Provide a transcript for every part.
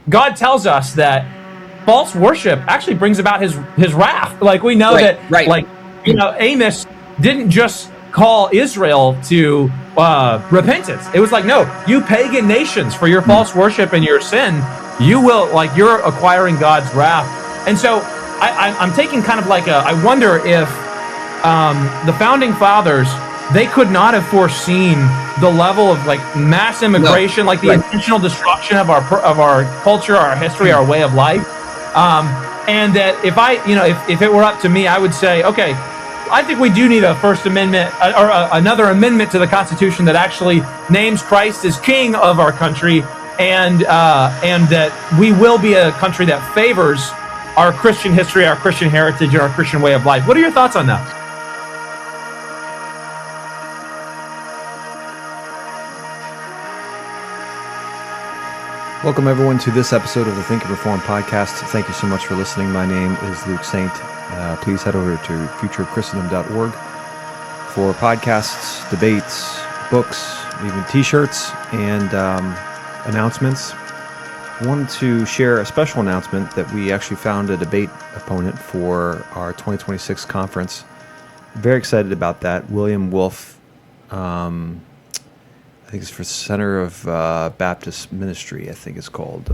God tells us that false worship actually brings about his wrath. Like we know that, like, Amos didn't just call Israel to repentance. It was like, no, you pagan nations, for your false worship and your sin, you're acquiring God's wrath. And so I'm taking kind of like I wonder if the founding fathers, they could not have foreseen the level of like mass immigration, like the intentional destruction of our culture, our history, our way of life. And that if it were up to me, I would say, okay, I think we do need a First Amendment or another amendment to the Constitution that actually names Christ as King of our country, and that we will be a country that favors our Christian history, our Christian heritage, and our Christian way of life. What are your thoughts on that? Welcome, everyone, to this episode of the Think and Reform podcast. Thank you so much for listening. My name is Luke Saint. Please head over to futureofchristendom.org for podcasts, debates, books, even t-shirts, and announcements. I wanted to share a special announcement that we actually found a debate opponent for our 2026 conference. Very excited about that. William Wolf, I think it's for Center of Baptist Ministry, I think it's called.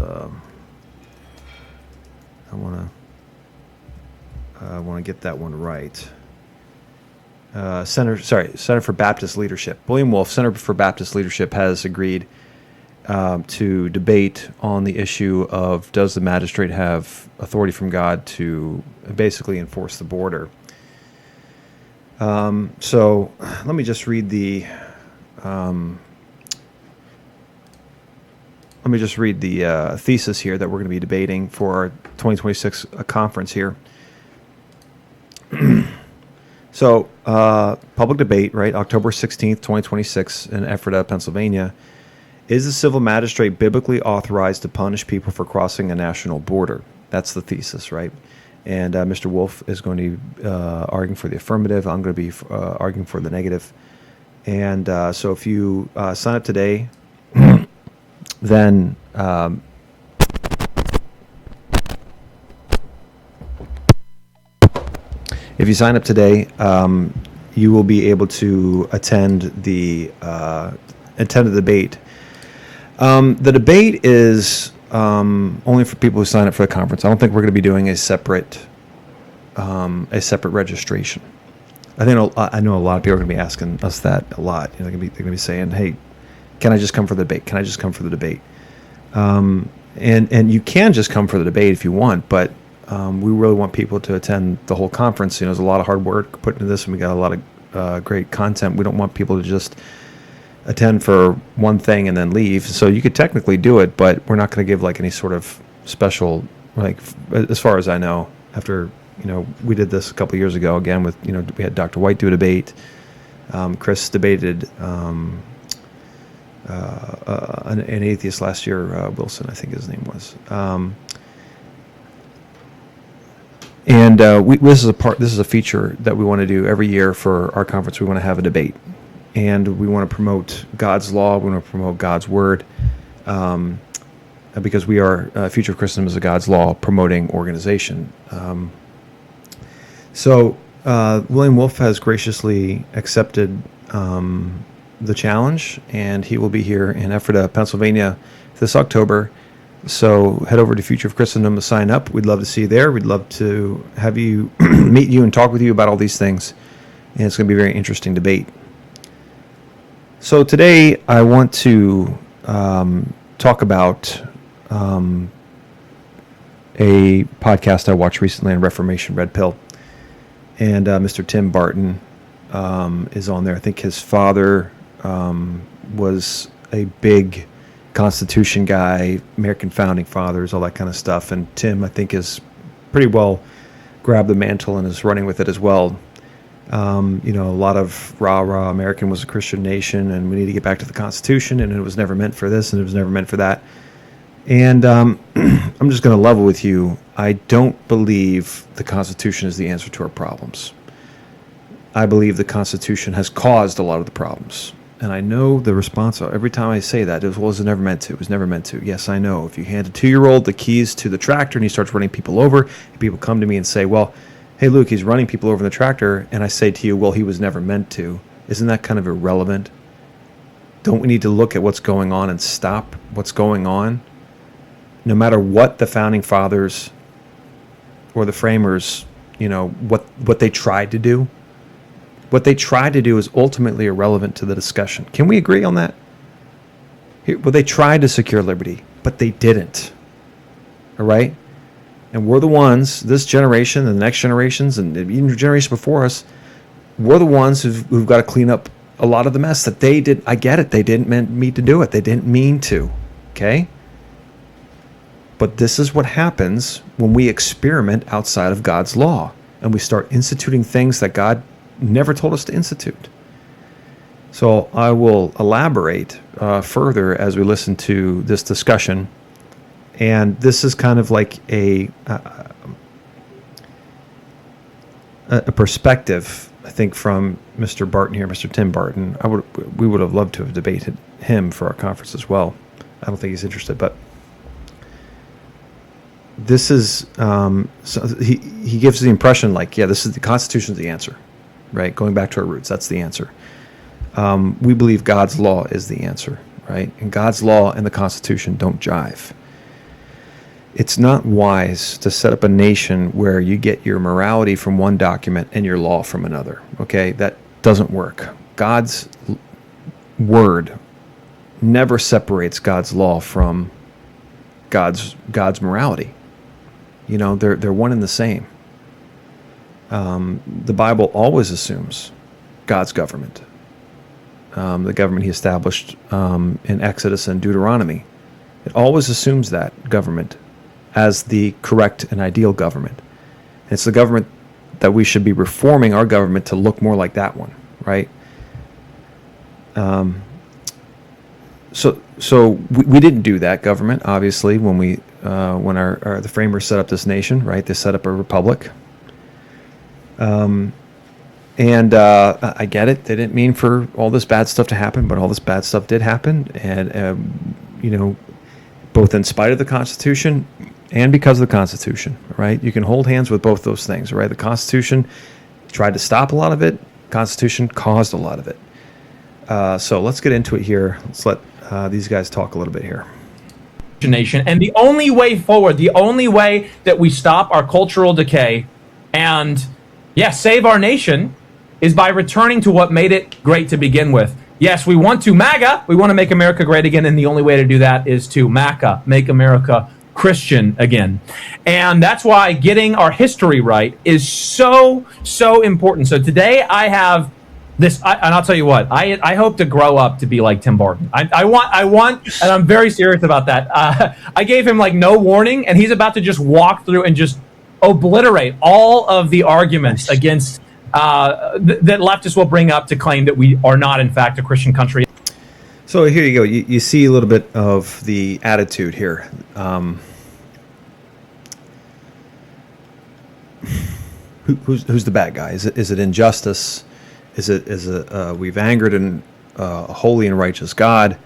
I want to get that one right. Center for Baptist Leadership. William Wolf, Center for Baptist Leadership, has agreed to debate on the issue of, does the magistrate have authority from God to basically enforce the border? So let me just read the thesis here that we're going to be debating for our 2026 conference here. So, public debate, right? October 16th, 2026 in Ephrata, Pennsylvania. Is the civil magistrate biblically authorized to punish people for crossing a national border? That's the thesis, right? And Mr. Wolf is going to be arguing for the affirmative. I'm going to be arguing for the negative. And so if you sign up today, then if you sign up today, you will be able to attend the debate. The debate is only for people who sign up for the conference. I don't think we're going to be doing a separate registration. I know a lot of people are going to be asking us that a lot. They're going to be saying, "Hey, can I just come for the debate? Can I just come for the debate?" And you can just come for the debate if you want, but we really want people to attend the whole conference. There's a lot of hard work put into this, and we got a lot of great content. We don't want people to just attend for one thing and then leave. So you could technically do it, but we're not going to give like any sort of special, like, as far as I know, after, we did this a couple of years ago again with, we had Dr. White do a debate. Chris debated an atheist last year, Wilson, I think his name was. This is a feature that we want to do every year for our conference. We want to have a debate, and we want to promote God's law. We want to promote God's word, because we are Future of Christendom is a God's law promoting organization. So William Wolf has graciously accepted the challenge, and he will be here in Ephrata, Pennsylvania this October. So head over to Future of Christendom to sign up. We'd love to see you there. We'd love to have you meet you and talk with you about all these things. And it's going to be a very interesting debate. So today I want to talk about a podcast I watched recently on Reformation Red Pill. And Mr. Tim Barton is on there. I think his father was a big Constitution guy, American Founding Fathers, all that kind of stuff. And Tim, I think, is pretty well grabbed the mantle and is running with it as well. A lot of rah-rah, American was a Christian nation, and we need to get back to the Constitution, and it was never meant for this, and it was never meant for that. And I'm just going to level with you. I don't believe the Constitution is the answer to our problems. I believe the Constitution has caused a lot of the problems. And I know the response every time I say that is, well, it was never meant to. It was never meant to. Yes, I know. If you hand a 2-year-old the keys to the tractor and he starts running people over, and people come to me and say, well, hey, Luke, he's running people over in the tractor. And I say to you, well, he was never meant to. Isn't that kind of irrelevant? Don't we need to look at what's going on and stop what's going on? No matter what the founding fathers or the framers, what they tried to do, what they tried to do is ultimately irrelevant to the discussion. Can we agree on that? Well, they tried to secure liberty, but they didn't. All right? And we're the ones, this generation and the next generations and even the generation before us, we're the ones who've got to clean up a lot of the mess that they did. I get it. They didn't mean to do it. They didn't mean to. Okay? But this is what happens when we experiment outside of God's law and we start instituting things that God never told us to institute. So I will elaborate further as we listen to this discussion. And this is kind of like a perspective, I think, from Mr. Barton here, Mr. Tim Barton. We would have loved to have debated him for our conference as well. I don't think he's interested, but this is so he gives the impression like, yeah, this is the Constitution's the answer, right? Going back to our roots, that's the answer. We believe God's law is the answer, right? And God's law and the Constitution don't jive. It's not wise to set up a nation where you get your morality from one document and your law from another. Okay, that doesn't work. God's word never separates God's law from God's morality. They're one and the same. The Bible always assumes God's government, the government He established in Exodus and Deuteronomy. It always assumes that government as the correct and ideal government. And it's the government that we should be reforming our government to look more like that one, right? So we didn't do that government, obviously, when the framers set up this nation, right? They set up a republic. And I get it. They didn't mean for all this bad stuff to happen, but all this bad stuff did happen. And, both in spite of the Constitution and because of the Constitution, right? You can hold hands with both those things, right? The Constitution tried to stop a lot of it. Constitution caused a lot of it. So let's get into it here. Let's let these guys talk a little bit here. Nation, and the only way forward, the only way that we stop our cultural decay and, save our nation is by returning to what made it great to begin with. Yes, we want to MAGA. We want to make America great again, and the only way to do that is to MACA, make America Christian again. And that's why getting our history right is so, so important. So today I have this, and I'll tell you what, I hope to grow up to be like Tim Barton. I want, and I'm very serious about that. I gave him like no warning, and he's about to just walk through and just obliterate all of the arguments against that leftists will bring up to claim that we are not, in fact, a Christian country. So here you go. You see a little bit of the attitude here. Who's the bad guy? Is it injustice? Is it we've angered a holy and righteous God?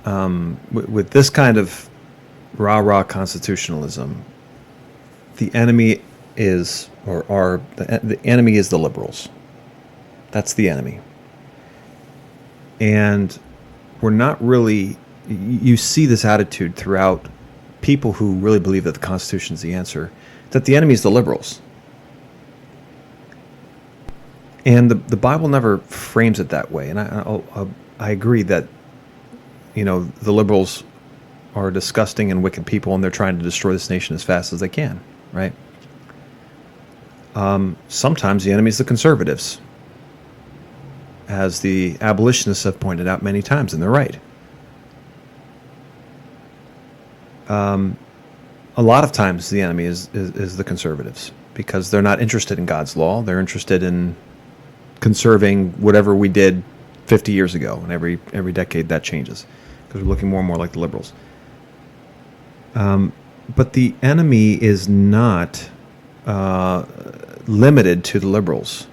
With this kind of rah-rah constitutionalism, the enemy is, the enemy is the liberals. That's the enemy. And we're not really, you see this attitude throughout people who really believe that the Constitution is the answer, that the enemy is the liberals. And the Bible never frames it that way. And I agree that, the liberals are disgusting and wicked people, and they're trying to destroy this nation as fast as they can, right? Sometimes the enemy is the conservatives, as the abolitionists have pointed out many times, and they're right. A lot of times the enemy is the conservatives, because they're not interested in God's law. They're interested in conserving whatever we did 50 years ago, and every decade that changes, because we're looking more and more like the liberals. But the enemy is not limited to the liberals.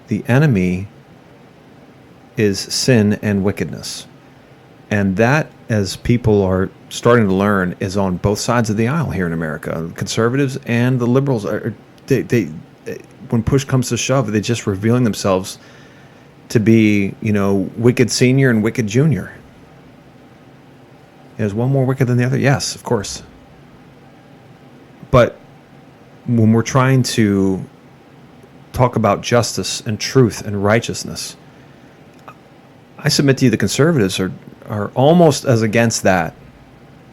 The enemy is sin and wickedness. And that, as people are starting to learn, is on both sides of the aisle here in America. The conservatives and the liberals they when push comes to shove, they're just revealing themselves to be, wicked senior and wicked junior. Is one more wicked than the other? Yes, of course. But when we're trying to talk about justice and truth and righteousness, I submit to you the conservatives are almost as against that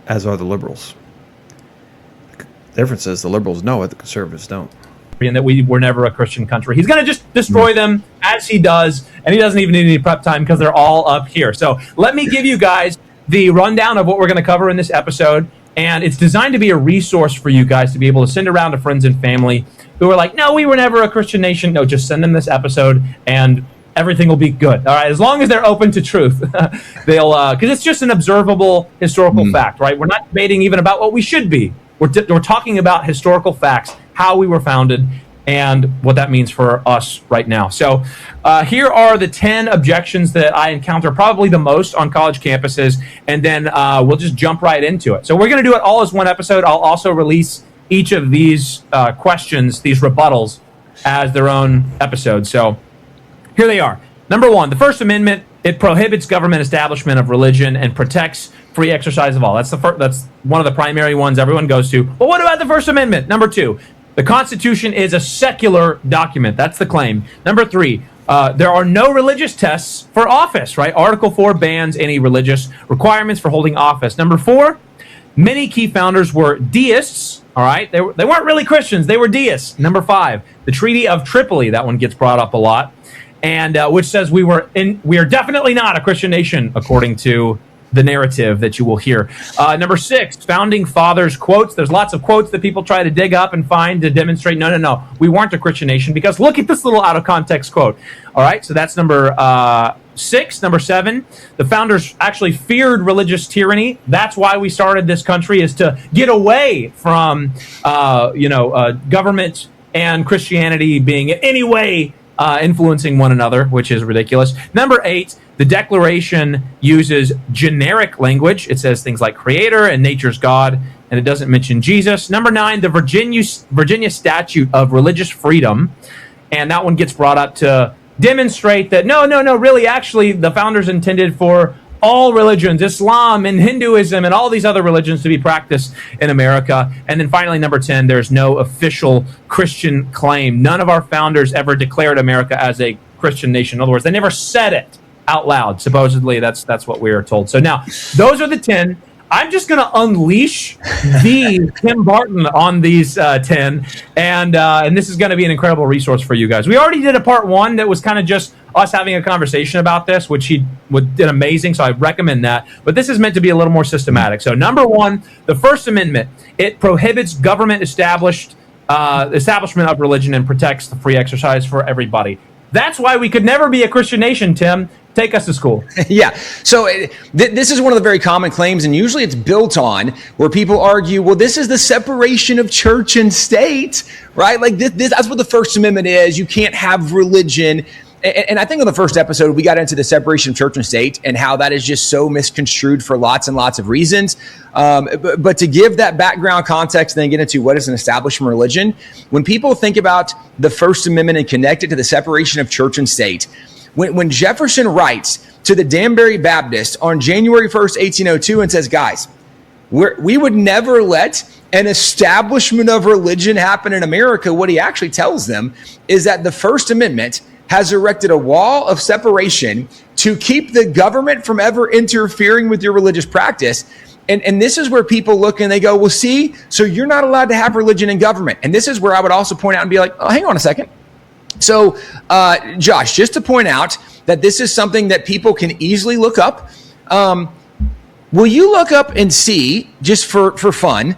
as are the liberals. The difference is the liberals know it, the conservatives don't. And that we were never a Christian country. He's going to just destroy them as he does, and he doesn't even need any prep time because they're all up here. So let me give you guys the rundown of what we're going to cover in this episode, and it's designed to be a resource for you guys to be able to send around to friends and family who are like, no, we were never a Christian nation. No, just send them this episode, and everything will be good. All right, as long as they're open to truth, they'll because it's just an observable historical fact, right? We're not debating even about what we should be. We're talking about historical facts, how we were founded, and what that means for us right now. So here are the 10 objections that I encounter probably the most on college campuses, and then we'll just jump right into it. So we're going to do it all as one episode. I'll also release each of these questions, these rebuttals, as their own episode. So here they are. Number 1, the First Amendment, it prohibits government establishment of religion and protects free exercise of all. That's that's one of the primary ones everyone goes to. Well, what about the First Amendment? Number 2, the Constitution is a secular document. That's the claim. Number 3, there are no religious tests for office, right? Article 4 bans any religious requirements for holding office. Number 4, many key founders were deists, all right? They weren't really Christians. They were deists. Number 5, the Treaty of Tripoli. That one gets brought up a lot. And which says we are definitely not a Christian nation, according to the narrative that you will hear. Number 6, founding fathers quotes. There's lots of quotes that people try to dig up and find to demonstrate, no, we weren't a Christian nation, because look at this little out of context quote. All right, so that's number 6. Number 7, the founders actually feared religious tyranny. That's why we started this country, is to get away from, government and Christianity being in any way influencing one another, which is ridiculous. Number 8, the Declaration uses generic language. It says things like creator and nature's God, and it doesn't mention Jesus. Number 9, the Virginia Statute of Religious Freedom, and that one gets brought up to demonstrate that no, really, actually, the founders intended for all religions, Islam and Hinduism and all these other religions, to be practiced in America. And then finally, number 10, there's no official Christian claim. None of our founders ever declared America as a Christian nation. In other words, they never said it out loud. Supposedly, that's what we are told. So now, those are the 10. I'm just going to unleash the Tim Barton on these 10, and this is going to be an incredible resource for you guys. We already did a part 1 that was kind of just us having a conversation about this, which he did amazing, so I recommend that. But this is meant to be a little more systematic. So number 1, the First Amendment, it prohibits government establishment of religion and protects the free exercise for everybody. That's why we could never be a Christian nation, Tim. Take us to school. Yeah. So this is one of the very common claims, and usually it's built on where people argue, well, this is the separation of church and state, right? Like that's what the First Amendment is. You can't have religion. And I think on the first episode, we got into the separation of church and state and how that is just so misconstrued for lots and lots of reasons. But to give that background context and then get into what is an establishment religion, when people think about the First Amendment and connect it to the separation of church and state, when Jefferson writes to the Danbury Baptist on January 1st, 1802, and says, guys, we would never let an establishment of religion happen in America, what he actually tells them is that the First Amendment has erected a wall of separation to keep the government from ever interfering with your religious practice. And this is where people look and they go, well, see, so you're not allowed to have religion in government. And this is where I would also point out and be like, oh, hang on a second. So, Josh, just to point out that this is something that people can easily look up. Will you look up and see, just for fun,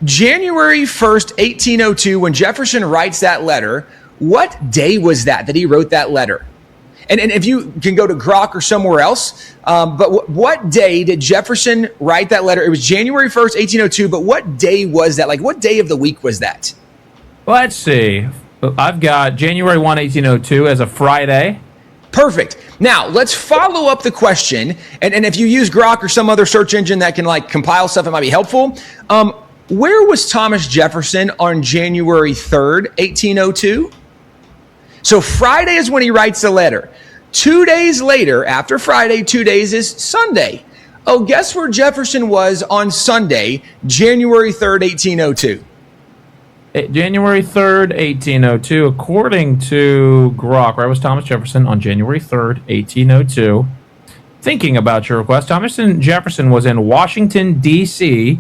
January 1st, 1802, when Jefferson writes that letter, what day was that he wrote that letter? And if you can go to Grok or somewhere else, but what day did Jefferson write that letter? It was January 1st, 1802, but what day was that? Like, what day of the week was that? Let's see. I've got January 1, 1802 as a Friday. Perfect. Now, let's follow up the question. And if you use Grok or some other search engine that can like compile stuff, it might be helpful. Where was Thomas Jefferson on January 3rd, 1802? So Friday is when he writes the letter. 2 days later, after Friday, 2 days is Sunday. Oh, guess where Jefferson was on Sunday, January 3rd, 1802? January 3rd, 1802. According to Grok, where was Thomas Jefferson on January 3rd, 1802? Thinking about your request, Thomas Jefferson was in Washington, D.C.,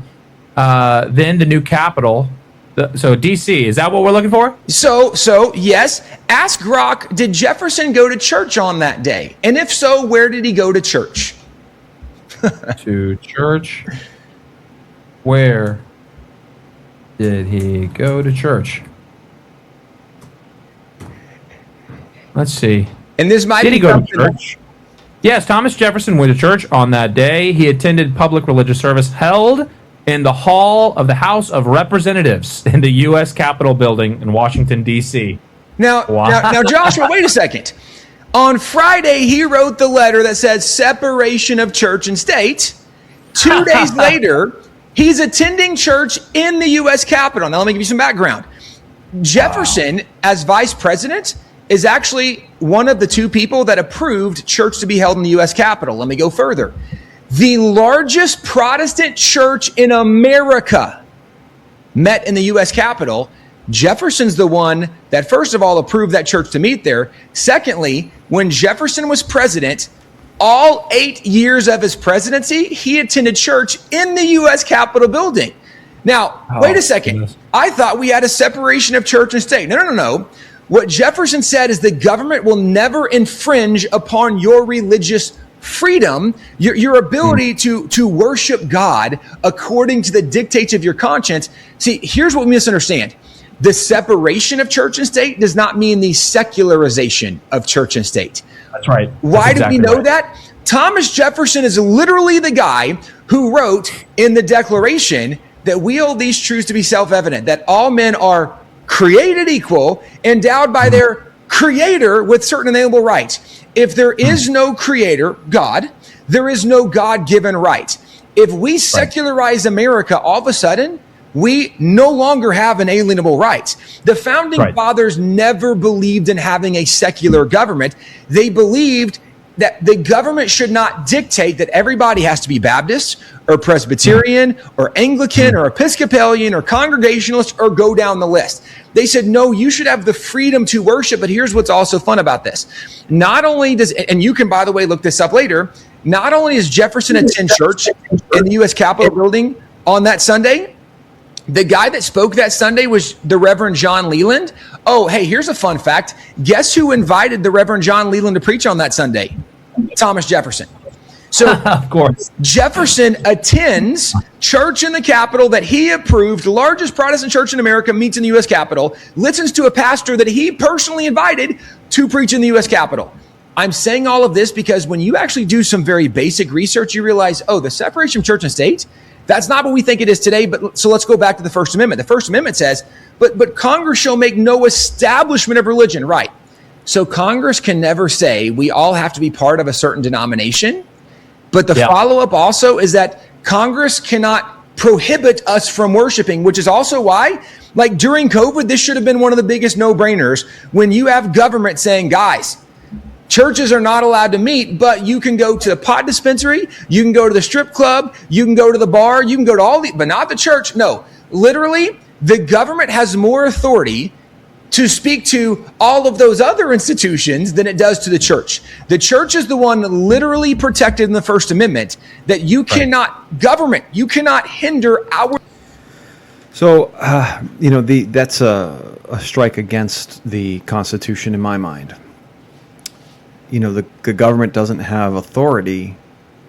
then the new capital. So D.C., is that what we're looking for? So yes. Ask Grok, did Jefferson go to church on that day? And if so, where did he go to church? To church. Where did he go to church? Let's see. And this might Did be he go to church? Yes, Thomas Jefferson went to church on that day. He attended public religious service held in the hall of the House of Representatives in the U.S. Capitol building in Washington, D.C. Now, Joshua, wait a second. On Friday, he wrote the letter that says separation of church and state. 2 days later, he's attending church in the U.S. Capitol. Now, let me give you some background. Jefferson, as vice president, is actually one of the two people that approved church to be held in the U.S. Capitol. Let me go further. The largest Protestant church in America met in the U.S. Capitol. Jefferson's the one that, first of all, approved that church to meet there. Secondly, when Jefferson was president, all 8 years of his presidency, he attended church in the U.S. Capitol building. Now, wait a second. Goodness. I thought we had a separation of church and state. No. What Jefferson said is the government will never infringe upon your religious freedom, your ability to worship God according to the dictates of your conscience. See, here's what we misunderstand. The separation of church and state does not mean the secularization of church and state. That's right. Why do we know that? Thomas Jefferson is literally the guy who wrote in the Declaration that we hold these truths to be self-evident, that all men are created equal, endowed by their creator with certain inalienable rights. If there is no creator, God, there is no God-given right. If we secularize America, all of a sudden, we no longer have inalienable rights. The founding fathers never believed in having a secular government. They believed that the government should not dictate that everybody has to be Baptist or Presbyterian or Anglican or Episcopalian or Congregationalist or go down the list. They said, no, you should have the freedom to worship. But here's what's also fun about this. Not only does, and you can, by the way, look this up later, not only does Jefferson attend church in the U.S. Capitol building on that Sunday, the guy that spoke that Sunday was the Reverend John Leland. Oh, hey, here's a fun fact. Guess who invited the Reverend John Leland to preach on that Sunday? Thomas Jefferson. So, of course, Jefferson attends church in the Capitol that he approved, the largest Protestant church in America, meets in the U.S. Capitol, listens to a pastor that he personally invited to preach in the U.S. Capitol. I'm saying all of this because when you actually do some very basic research, you realize, oh, the separation of church and state, that's not what we think it is today. But so let's go back to the First Amendment. The First Amendment says, but Congress shall make no establishment of religion. Right. So Congress can never say we all have to be part of a certain denomination. But the follow-up also is that Congress cannot prohibit us from worshiping, which is also why, like during COVID, this should have been one of the biggest no-brainers when you have government saying, guys, churches are not allowed to meet, but you can go to the pot dispensary, you can go to the strip club, you can go to the bar, you can go to all the, but not the church. No, literally, the government has more authority to speak to all of those other institutions than it does to the church. The church is the one literally protected in the First Amendment that you cannot, government, you cannot hinder our. So, that's a strike against the Constitution in my mind. The government doesn't have authority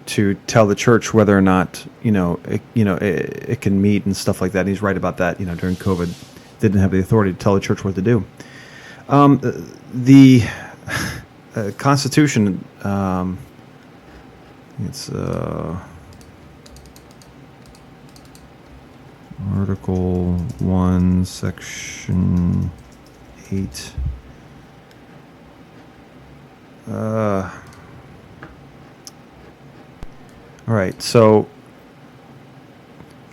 to tell the church whether or not, it can meet and stuff like that. And he's right about that, during COVID. Didn't have the authority to tell the church what to do. The Constitution, it's Article 1, Section 8. All right, so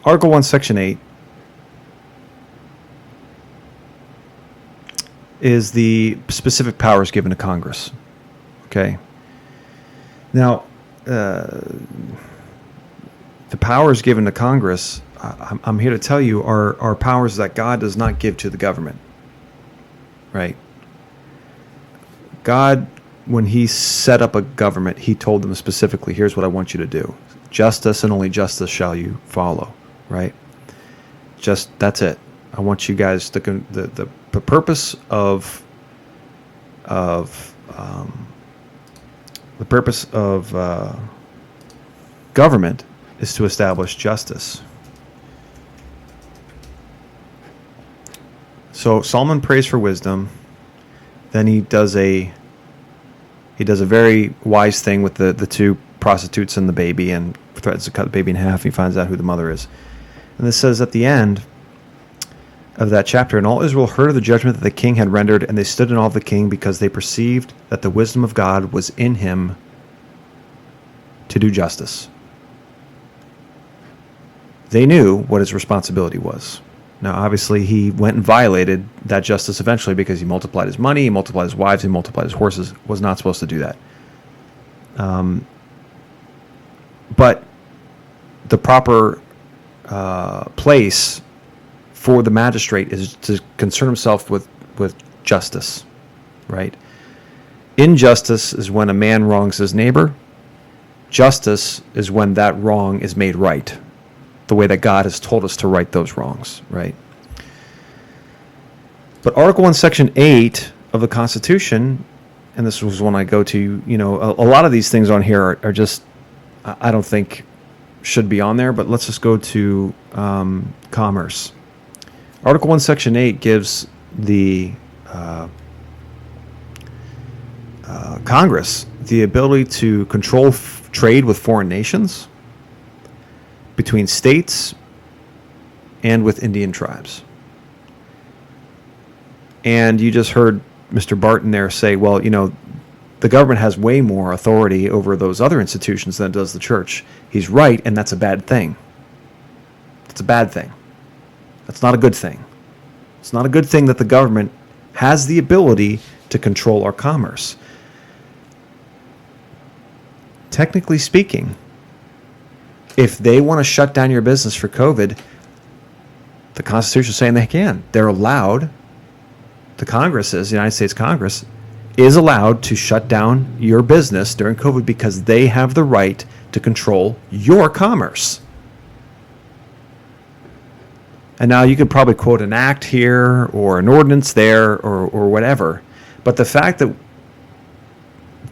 Article 1, Section 8 is the specific powers given to Congress. Okay. Now, the powers given to Congress, I'm here to tell you, are powers that God does not give to the government. Right? God, when he set up a government, he told them specifically, here's what I want you to do. Justice and only justice shall you follow. Right? Just, that's it. I want you guys to, the purpose of government is to establish justice. So Solomon prays for wisdom. Then he does a very wise thing with the two prostitutes and the baby, and threatens to cut the baby in half. He finds out who the mother is. And this says at the end of that chapter, and all Israel heard of the judgment that the king had rendered, and they stood in awe of the king because they perceived that the wisdom of God was in him to do justice. They knew what his responsibility was. Now, obviously, he went and violated that justice eventually because he multiplied his money, he multiplied his wives, he multiplied his horses. Was not supposed to do that. But the proper place for the magistrate is to concern himself with justice, right? Injustice is when a man wrongs his neighbor. Justice is when that wrong is made right, the way that God has told us to right those wrongs, right? But Article 1, Section 8 of the Constitution, and this was one I go to, a lot of these things on here are just, I don't think should be on there, but let's just go to commerce. Article 1, Section 8 gives the Congress the ability to control trade with foreign nations, between states, and with Indian tribes. And you just heard Mr. Barton there say, well, the government has way more authority over those other institutions than it does the church. He's right, and that's a bad thing. It's a bad thing. That's not a good thing. It's not a good thing that the government has the ability to control our commerce. Technically speaking, if they want to shut down your business for COVID, the Constitution is saying they can. They're allowed, the United States Congress, is allowed to shut down your business during COVID because they have the right to control your commerce. And now you could probably quote an act here or an ordinance there or whatever. But the fact that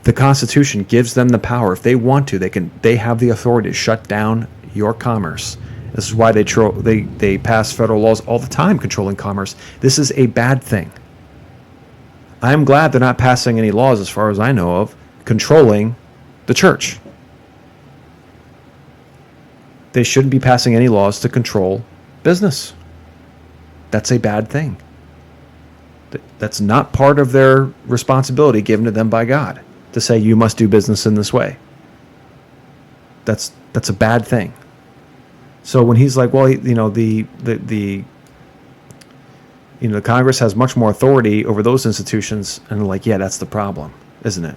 the Constitution gives them the power, if they want to, they have the authority to shut down your commerce. This is why they pass federal laws all the time controlling commerce. This is a bad thing. I'm glad they're not passing any laws, as far as I know of, controlling the church. They shouldn't be passing any laws to control business. That's a bad thing. That's not part of their responsibility given to them by God to say you must do business in this way. That's a bad thing. So when he's like, well, the Congress has much more authority over those institutions, and like, yeah, that's the problem, isn't it?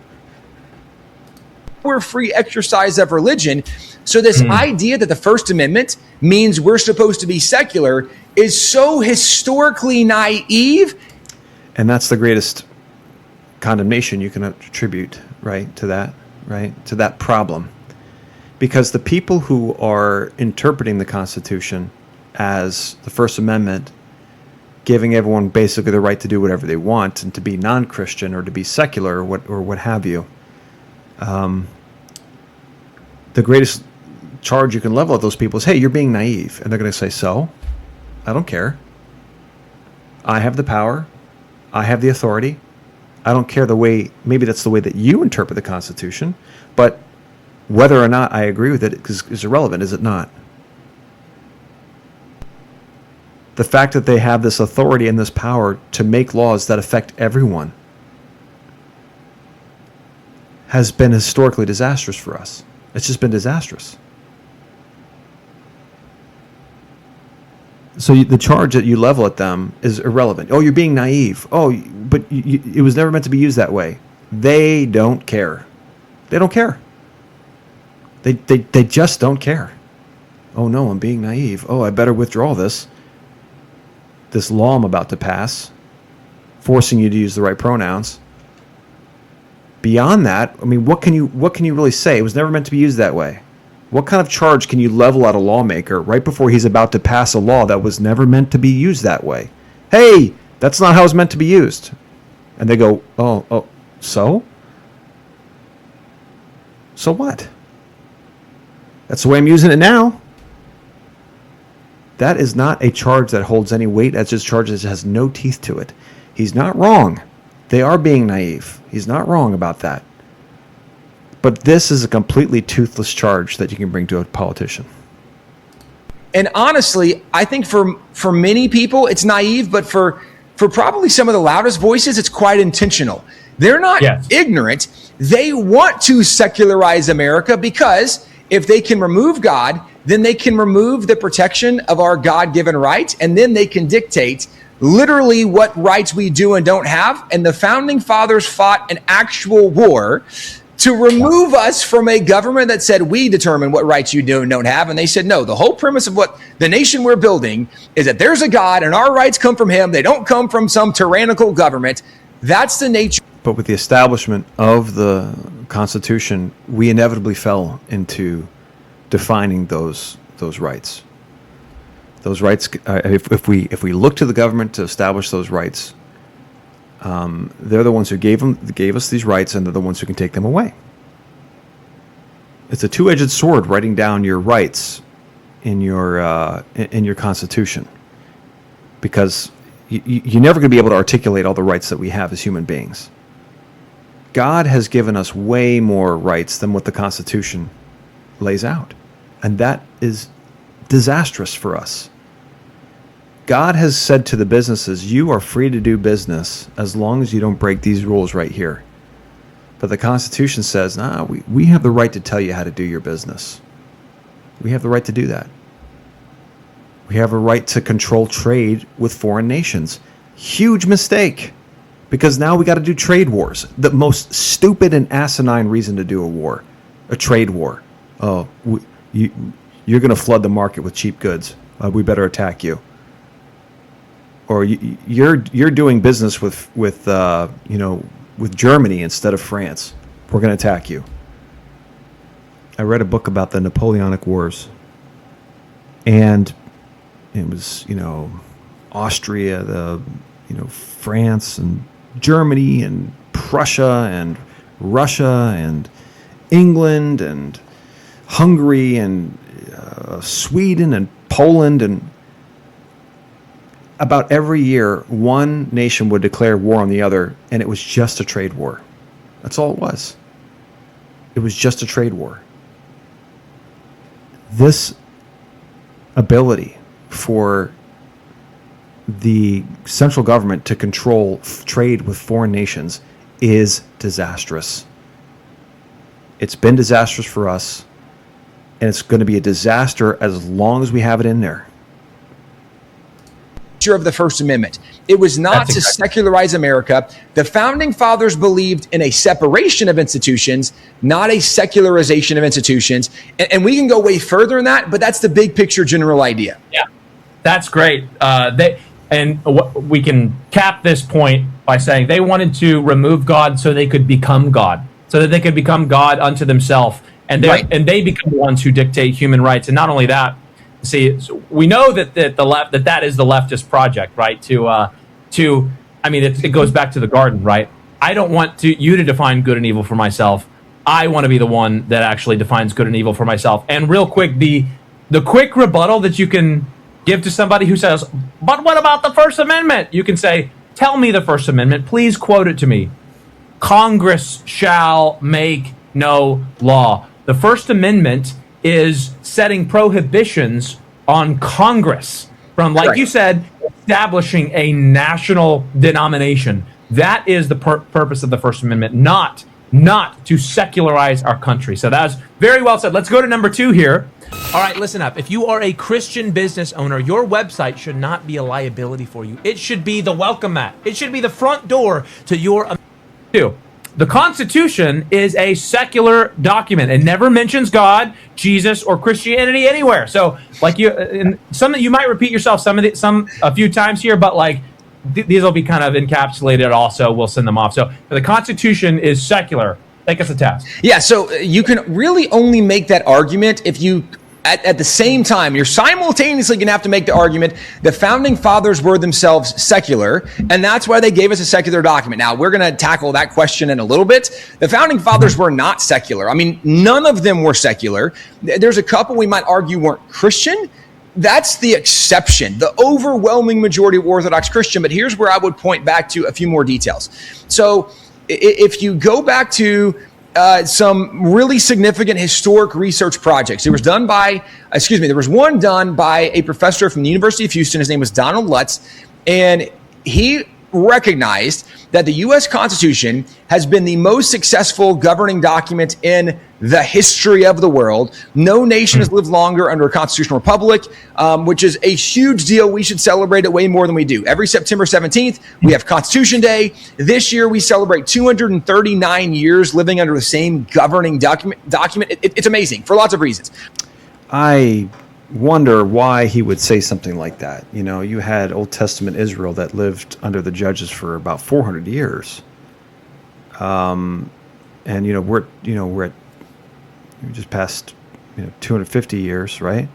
We're free exercise of religion. So this idea that the First Amendment means we're supposed to be secular is so historically naive. And that's the greatest condemnation you can attribute, right, to that problem. Because the people who are interpreting the Constitution as the First Amendment, giving everyone basically the right to do whatever they want and to be non-Christian or to be secular or what have you, the greatest charge you can level at those people is, hey, you're being naive. And they're going to say, so? I don't care. I have the power. I have the authority. I don't care maybe that's the way that you interpret the Constitution, but whether or not I agree with it is irrelevant, is it not? The fact that they have this authority and this power to make laws that affect everyone. has been historically disastrous for us. It's just been disastrous. So the charge that you level at them is irrelevant. Oh, you're being naive. Oh, but it was never meant to be used that way. They don't care. They don't care. They just don't care. Oh no, I'm being naive. Oh, I better withdraw this law I'm about to pass, forcing you to use the right pronouns. Beyond that, I mean, what can you really say? It was never meant to be used that way. What kind of charge can you level at a lawmaker right before he's about to pass a law that was never meant to be used that way? Hey, that's not how it's meant to be used. And they go, oh, so? So what? That's the way I'm using it now. That is not a charge that holds any weight. That's just a charge that has no teeth to it. He's not wrong. They are being naive. He's not wrong about that. But this is a completely toothless charge that you can bring to a politician. And honestly, I think for many people, it's naive, but for probably some of the loudest voices, it's quite intentional. They're not ignorant. They want to secularize America because if they can remove God, then they can remove the protection of our God-given rights, and then they can dictate literally what rights we do and don't have. And the founding fathers fought an actual war to remove us from a government that said we determine what rights you do and don't have. And they said, no, the whole premise of what the nation we're building is that there's a God and our rights come from him. They don't come from some tyrannical government. That's the nature. But with the establishment of the Constitution, we inevitably fell into defining those rights. Those rights, if we look to the government to establish those rights, they're the ones who gave us these rights, and they're the ones who can take them away. It's a two-edged sword, writing down your rights in your Constitution, because you're never going to be able to articulate all the rights that we have as human beings. God has given us way more rights than what the Constitution lays out, and that is disastrous for us. God has said to the businesses, you are free to do business as long as you don't break these rules right here. But the Constitution says, we have the right to tell you how to do your business. We have the right to do that. We have a right to control trade with foreign nations. Huge mistake, because now we got to do trade wars. The most stupid and asinine reason to do a trade war. Oh, you're going to flood the market with cheap goods. We better attack you. Or you're doing business with Germany instead of France. We're going to attack you. I read a book about the Napoleonic Wars, and it was Austria, France and Germany and Prussia and Russia and England and Hungary and Sweden and Poland, and about every year, one nation would declare war on the other, and it was just a trade war. That's all it was. It was just a trade war. This ability for the central government to control trade with foreign nations is disastrous. It's been disastrous for us, and it's going to be a disaster as long as we have it in there. Of the First Amendment. It was not to secularize America. The founding fathers believed in a separation of institutions, not a secularization of institutions. And we can go way further in that, but that's the big picture general idea. Yeah, that's great. We can cap this point by saying they wanted to remove God so they could become God, so that they could become God unto themselves, and they become the ones who dictate human rights. And not only that, see, we know that the left that is the leftist project, right? It goes back to the garden, right? I don't want you to define good and evil for myself. I want to be the one that actually defines good and evil for myself. And real quick, the quick rebuttal that you can give to somebody who says, "But what about the First Amendment?" You can say, "Tell me the First Amendment. Please quote it to me. Congress shall make no law." The First Amendment is setting prohibitions on Congress from, like you said, establishing a national denomination. That is the purpose of the First Amendment, not not to secularize our country. So that's very well said. Let's go to number 2 here. All right, listen up. If you are a Christian business owner, your website should not be a liability for you. It should be the welcome mat. It should be the front door to your... The Constitution is a secular document. It never mentions God, Jesus, or Christianity anywhere. So, like you might repeat yourself a few times here, but like these will be kind of encapsulated. Also, we'll send them off. So, the Constitution is secular. Take us a test. Yeah. So you can really only make that argument if you. At the same time, you're simultaneously going to have to make the argument the founding fathers were themselves secular, and that's why they gave us a secular document. Now, we're going to tackle that question in a little bit. The founding fathers were not secular. I mean, none of them were secular. There's a couple we might argue weren't Christian. That's the exception, the overwhelming majority of Orthodox Christian. But here's where I would point back to a few more details. So if you go back to some really significant historic research projects. There was one done by a professor from the University of Houston. His name was Donald Lutz, and he recognized that the U.S. Constitution has been the most successful governing document in the history of the world. No nation has lived longer under a constitutional republic, which is a huge deal. We should celebrate it way more than we do. Every September 17th, we have Constitution Day. This year, we celebrate 239 years living under the same governing document. It's amazing for lots of reasons. I wonder why he would say something like that. You know, you had Old Testament Israel that lived under the judges for about 400 years. And we're just past 250 years, right?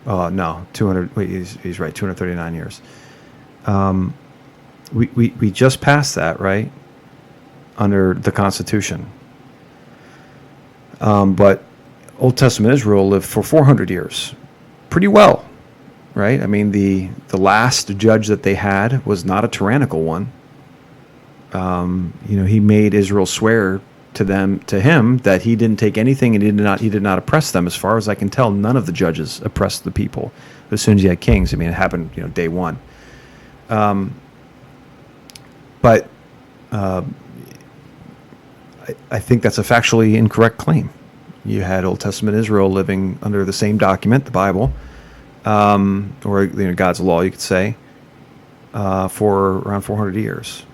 No, 200. Wait, he's right. 239 years. We just passed that, right? Under the Constitution. But Old Testament Israel lived for 400 years. Pretty well, right? I mean, the last judge that they had was not a tyrannical one. He made Israel swear to him that he didn't take anything, and he did not oppress them. As far as I can tell, none of the judges oppressed the people. As soon as you had kings, I mean, it happened, day one. But I think that's a factually incorrect claim. You had Old Testament Israel living under the same document, the Bible, or God's law, you could say, for around 400 years.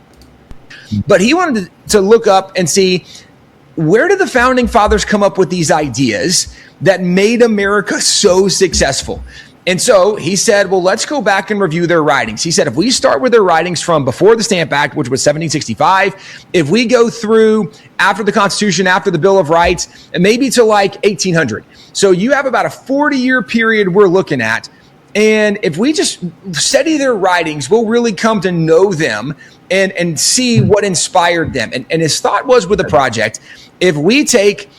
But he wanted to look up and see, where did the founding fathers come up with these ideas that made America so successful? And so he said, well, let's go back and review their writings. He said, if we start with their writings from before the Stamp Act, which was 1765, if we go through after the Constitution, after the Bill of Rights, and maybe to like 1800. So you have about a 40-year period we're looking at. And if we just study their writings, we'll really come to know them and see what inspired them. And his thought was with the project, if we take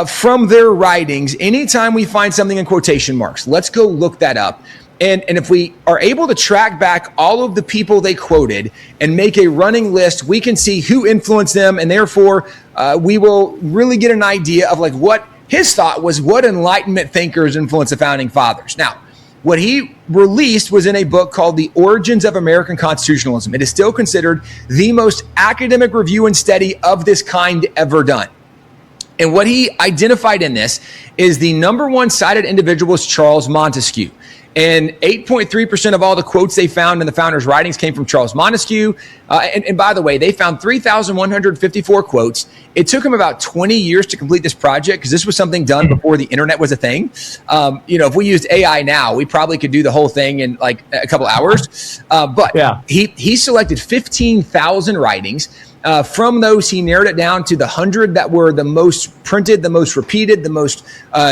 from their writings, anytime we find something in quotation marks, let's go look that up. And if we are able to track back all of the people they quoted and make a running list, we can see who influenced them. And therefore, we will really get an idea of like what his thought was, what Enlightenment thinkers influenced the founding fathers. Now, what he released was in a book called The Origins of American Constitutionalism. It is still considered the most academic review and study of this kind ever done. And what he identified in this is the number one cited individual was Charles Montesquieu. And 8.3% of all the quotes they found in the founders' writings came from Charles Montesquieu. And by the way, they found 3,154 quotes. It took them about 20 years to complete this project because this was something done before the internet was a thing. If we used AI now, we probably could do the whole thing in like a couple hours. But yeah, he selected 15,000 writings. From those, he narrowed it down to the 100 that were the most printed, the most repeated, the most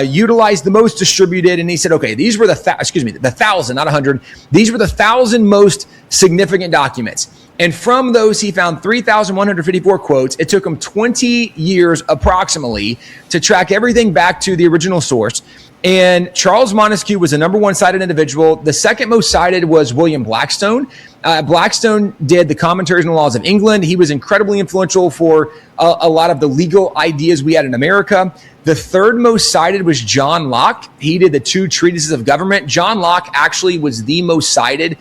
utilized, the most distributed. And he said, okay, these were the 1,000, not 100. These were the 1,000 most significant documents. And from those, he found 3,154 quotes. It took him 20 years approximately to track everything back to the original source. And Charles Montesquieu was the number one cited individual. The second most cited was William Blackstone. Blackstone did the Commentaries on the Laws of England. He was incredibly influential for a lot of the legal ideas we had in America. The third most cited was John Locke. He did the two treatises of government. John Locke actually was the most cited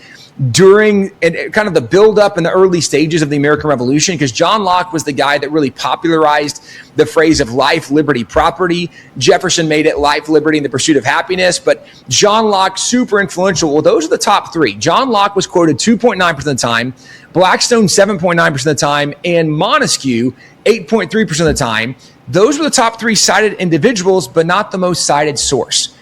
during kind of the buildup in the early stages of the American Revolution, because John Locke was the guy that really popularized the phrase of life, liberty, property. Jefferson made it life, liberty, and the pursuit of happiness. But John Locke, super influential. Well, those are the top three. John Locke was quoted 2.9% of the time, Blackstone 7.9% of the time, and Montesquieu 8.3% of the time. Those were the top three cited individuals, but not the most cited source.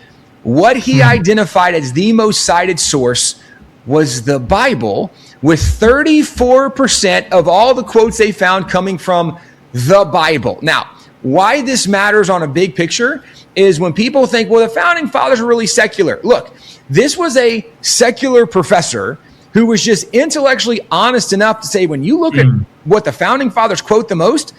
What he identified as the most cited source was the Bible, with 34% of all the quotes they found coming from the Bible. Now, why this matters on a big picture is when people think, well, the founding fathers were really secular. Look, this was a secular professor who was just intellectually honest enough to say, when you look at what the founding fathers quote the most,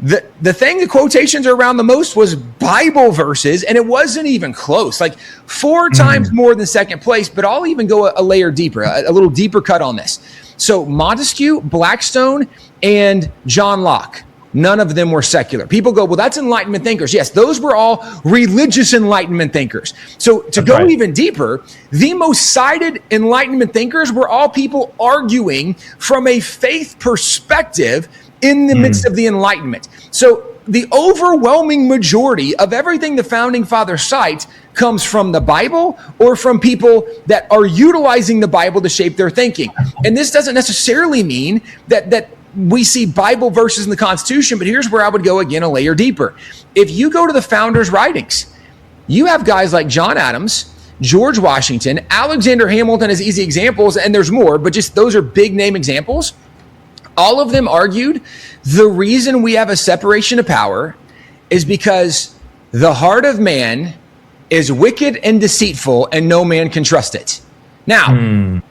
the thing the quotations are around the most was Bible verses, and it wasn't even close, like 4 times more than second place. But I'll even go a layer deeper, a little deeper cut on this. So Montesquieu, Blackstone, and John Locke, none of them were secular. People go, well, that's Enlightenment thinkers. Yes, those were all religious Enlightenment thinkers. So to go even deeper, the most cited Enlightenment thinkers were all people arguing from a faith perspective in the midst of the Enlightenment. So the overwhelming majority of everything the founding fathers cite comes from the Bible or from people that are utilizing the Bible to shape their thinking. And this doesn't necessarily mean that we see Bible verses in the Constitution, but here's where I would go again a layer deeper. If you go to the founders' writings, you have guys like John Adams, George Washington, Alexander Hamilton as easy examples, and there's more, but just those are big name examples. All of them argued the reason we have a separation of power is because the heart of man is wicked and deceitful, and no man can trust it. Now,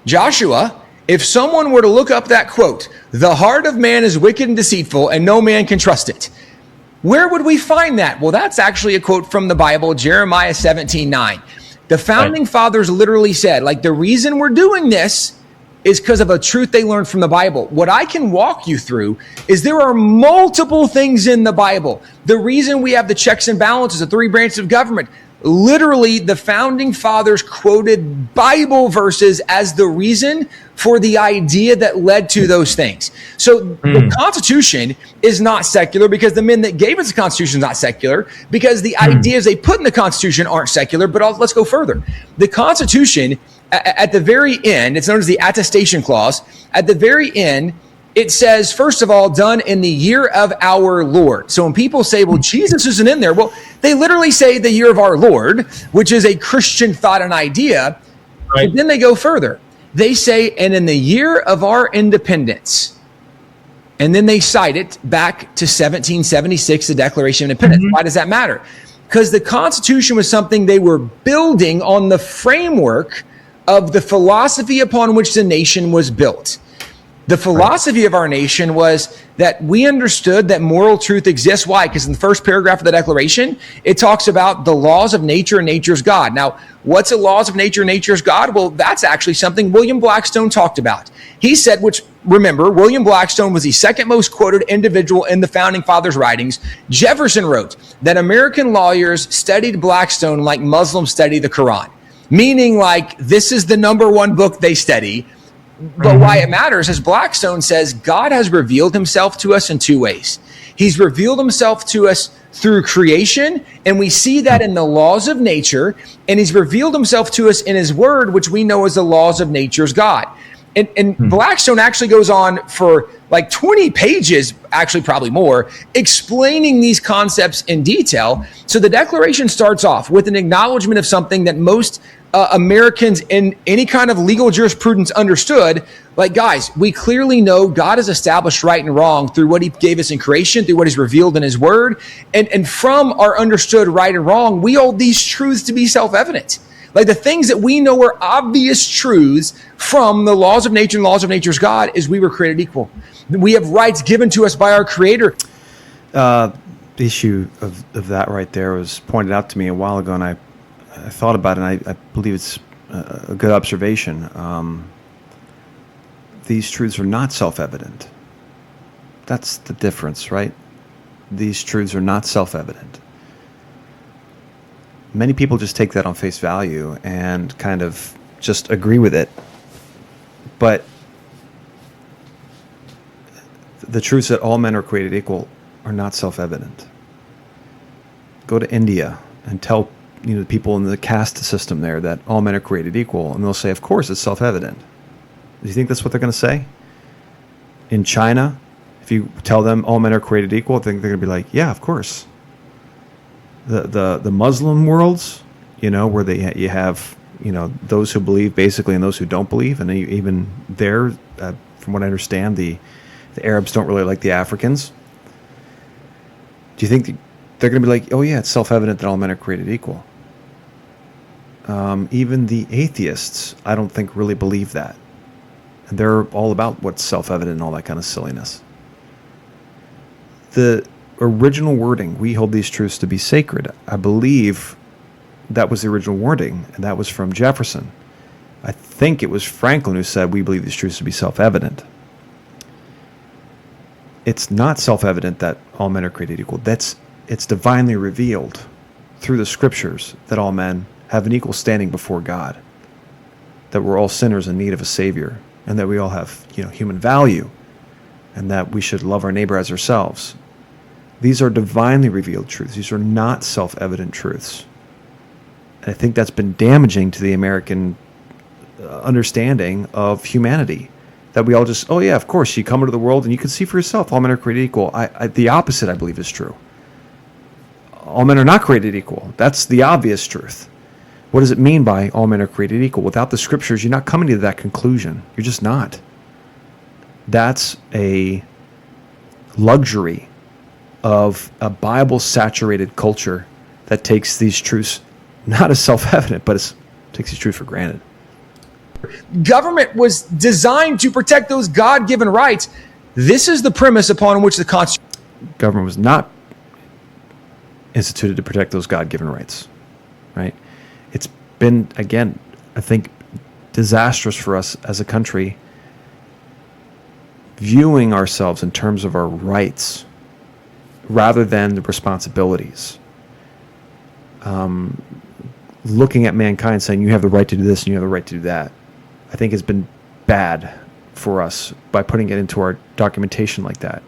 Joshua, if someone were to look up that quote, the heart of man is wicked and deceitful, and no man can trust it, where would we find that? Well, that's actually a quote from the Bible, Jeremiah 17:9. The founding fathers literally said, like, the reason we're doing this is because of a truth they learned from the Bible. What I can walk you through is there are multiple things in the Bible. The reason we have the checks and balances, the 3 branches of government, literally the founding fathers quoted Bible verses as the reason for the idea that led to those things. So the Constitution is not secular because the men that gave us the Constitution is not secular, because the ideas they put in the Constitution aren't secular. But let's go further. The Constitution, at the very end, it's known as the attestation clause. At the very end, it says, first of all, done in the year of our Lord. So when people say, well, Jesus isn't in there, well, they literally say the year of our Lord, which is a Christian thought and idea. Right. But then they go further. They say, and in the year of our independence. And then they cite it back to 1776, the Declaration of Independence. Why does that matter? Because the Constitution was something they were building on the framework of the philosophy upon which the nation was built. The philosophy of our nation was that we understood that moral truth exists. Why? Because in the first paragraph of the Declaration, it talks about the laws of nature and nature's God. Now, what's the laws of nature and nature's God? Well, that's actually something William Blackstone talked about. He said, which, remember, William Blackstone was the second most quoted individual in the founding fathers' writings. Jefferson wrote that American lawyers studied Blackstone like Muslims study the Quran, meaning like this is the number one book they study. But why it matters is Blackstone says God has revealed himself to us in 2 ways. He's revealed himself to us through creation, and we see that in the laws of nature, and he's revealed himself to us in his word, which we know as the laws of nature's God. And Blackstone actually goes on for like 20 pages, actually probably more, explaining these concepts in detail. So the Declaration starts off with an acknowledgement of something that most Americans in any kind of legal jurisprudence understood. Like, guys, we clearly know God has established right and wrong through what he gave us in creation, through what he's revealed in his word. And from our understood right and wrong, we hold these truths to be self-evident. Like the things that we know are obvious truths from the laws of nature and laws of nature's God is we were created equal. We have rights given to us by our Creator. The issue of that right there was pointed out to me a while ago, and I thought about it, and I believe it's a good observation. These truths are not self-evident. That's the difference, right? These truths are not self-evident. Many people just take that on face value and kind of just agree with it But the truths that all men are created equal are not self-evident. Go to India and tell the people in the caste system there that all men are created equal, and they'll say, of course, it's self-evident. Do you think that's what they're going to say? In China, if you tell them all men are created equal, I think they're going to be like, yeah, of course. The Muslim worlds, where you have those who believe basically and those who don't believe, and even there, from what I understand, the Arabs don't really like the Africans. Do you think they're going to be like, oh yeah, it's self-evident that all men are created equal? Even the atheists, I don't think really believe that. And they're all about what's self-evident and all that kind of silliness. The original wording, we hold these truths to be sacred. I believe that was the original wording, and that was from Jefferson. I think it was Franklin who said, we believe these truths to be self-evident. It's not self-evident that all men are created equal. It's divinely revealed through the scriptures that all men have an equal standing before God, that we're all sinners in need of a Savior, and that we all have human value, and that we should love our neighbor as ourselves. These are divinely revealed truths. These are not self-evident truths. And I think that's been damaging to the American understanding of humanity. That we all just, oh yeah, of course, you come into the world and you can see for yourself, all men are created equal. The opposite, I believe, is true. All men are not created equal. That's the obvious truth. What does it mean by all men are created equal? Without the scriptures, you're not coming to that conclusion. You're just not. That's a luxury of a Bible-saturated culture that takes these truths not as self-evident, but takes these truths for granted. Government was designed to protect those God-given rights. This is the premise upon which the Constitution... Government was not instituted to protect those God-given rights, right? It's been, again, I think, disastrous for us as a country viewing ourselves in terms of our rights rather than the responsibilities. Looking at mankind saying you have the right to do this and you have the right to do that, I think has been bad for us by putting it into our documentation like that.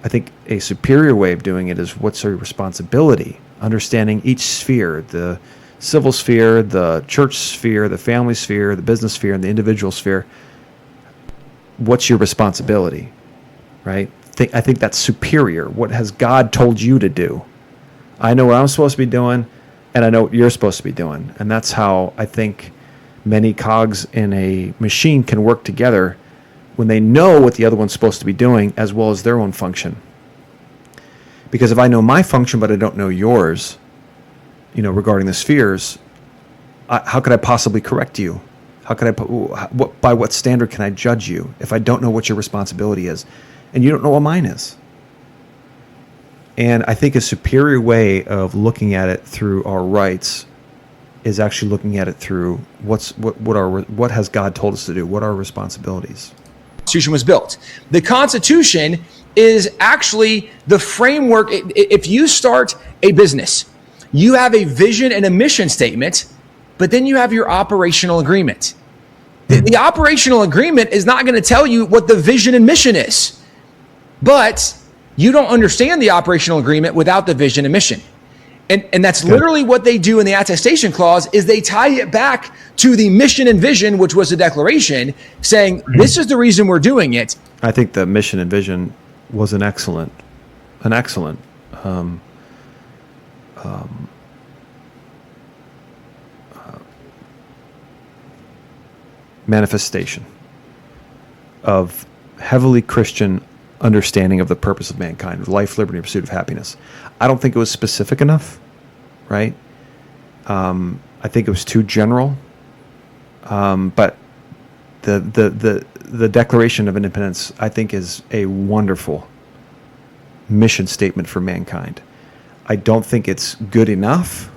I think a superior way of doing it is what's our responsibility, understanding each sphere, the civil sphere, the church sphere, the family sphere, the business sphere, and the individual sphere. What's your responsibility, right? I think that's superior. What has God told you to do? I know what I'm supposed to be doing, and I know what you're supposed to be doing. And that's how I think many cogs in a machine can work together when they know what the other one's supposed to be doing as well as their own function. Because if I know my function but I don't know yours, regarding the spheres, how could I possibly correct you? How could by what standard can I judge you if I don't know what your responsibility is and you don't know what mine is? And I think a superior way of looking at it through our rights is actually looking at it through what has God told us to do? What are our responsibilities? The Constitution was built. The Constitution is actually the framework. If you start a business, you have a vision and a mission statement, but then you have your operational agreement. The operational agreement is not going to tell you what the vision and mission is, but you don't understand the operational agreement without the vision and mission. And that's literally what they do in the attestation clause is they tie it back to the mission and vision, which was the declaration, saying this is the reason we're doing it. I think the mission and vision was an excellent manifestation of heavily Christian understanding of the purpose of mankind, life, liberty, and pursuit of happiness. I don't think it was specific enough, right? I think it was too general. But the Declaration of Independence, I think, is a wonderful mission statement for mankind. I don't think it's good enough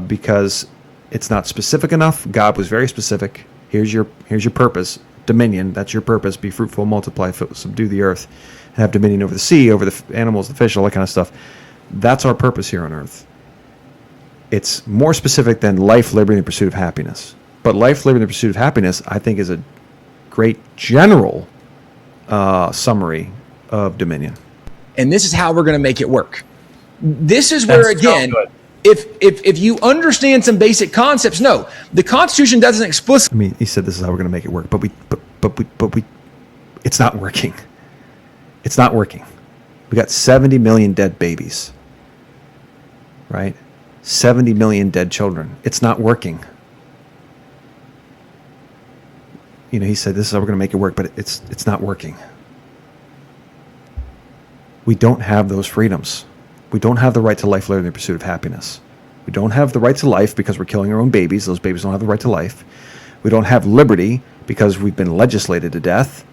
because it's not specific enough. God was very specific. Here's your purpose. Dominion, that's your purpose. Be fruitful, multiply, subdue the earth, and have dominion over the sea, over the animals, the fish, all that kind of stuff. That's our purpose here on earth. It's more specific than life, liberty, and pursuit of happiness. But life, liberty, and the pursuit of happiness, I think, is a great general summary of dominion. And this is how we're going to make it work. This is where, again, if you understand some basic concepts, no, the Constitution doesn't explicitly. I mean, he said this is how we're going to make it work, but we, it's not working. It's not working. We got 70 million dead babies, right? 70 million dead children. It's not working. You know, he said this is how we're going to make it work, but it's not working. We don't have those freedoms. We don't have the right to life, liberty, and the pursuit of happiness. We don't have the right to life because we're killing our own babies. Those babies don't have the right to life. We don't have liberty because we've been legislated to death.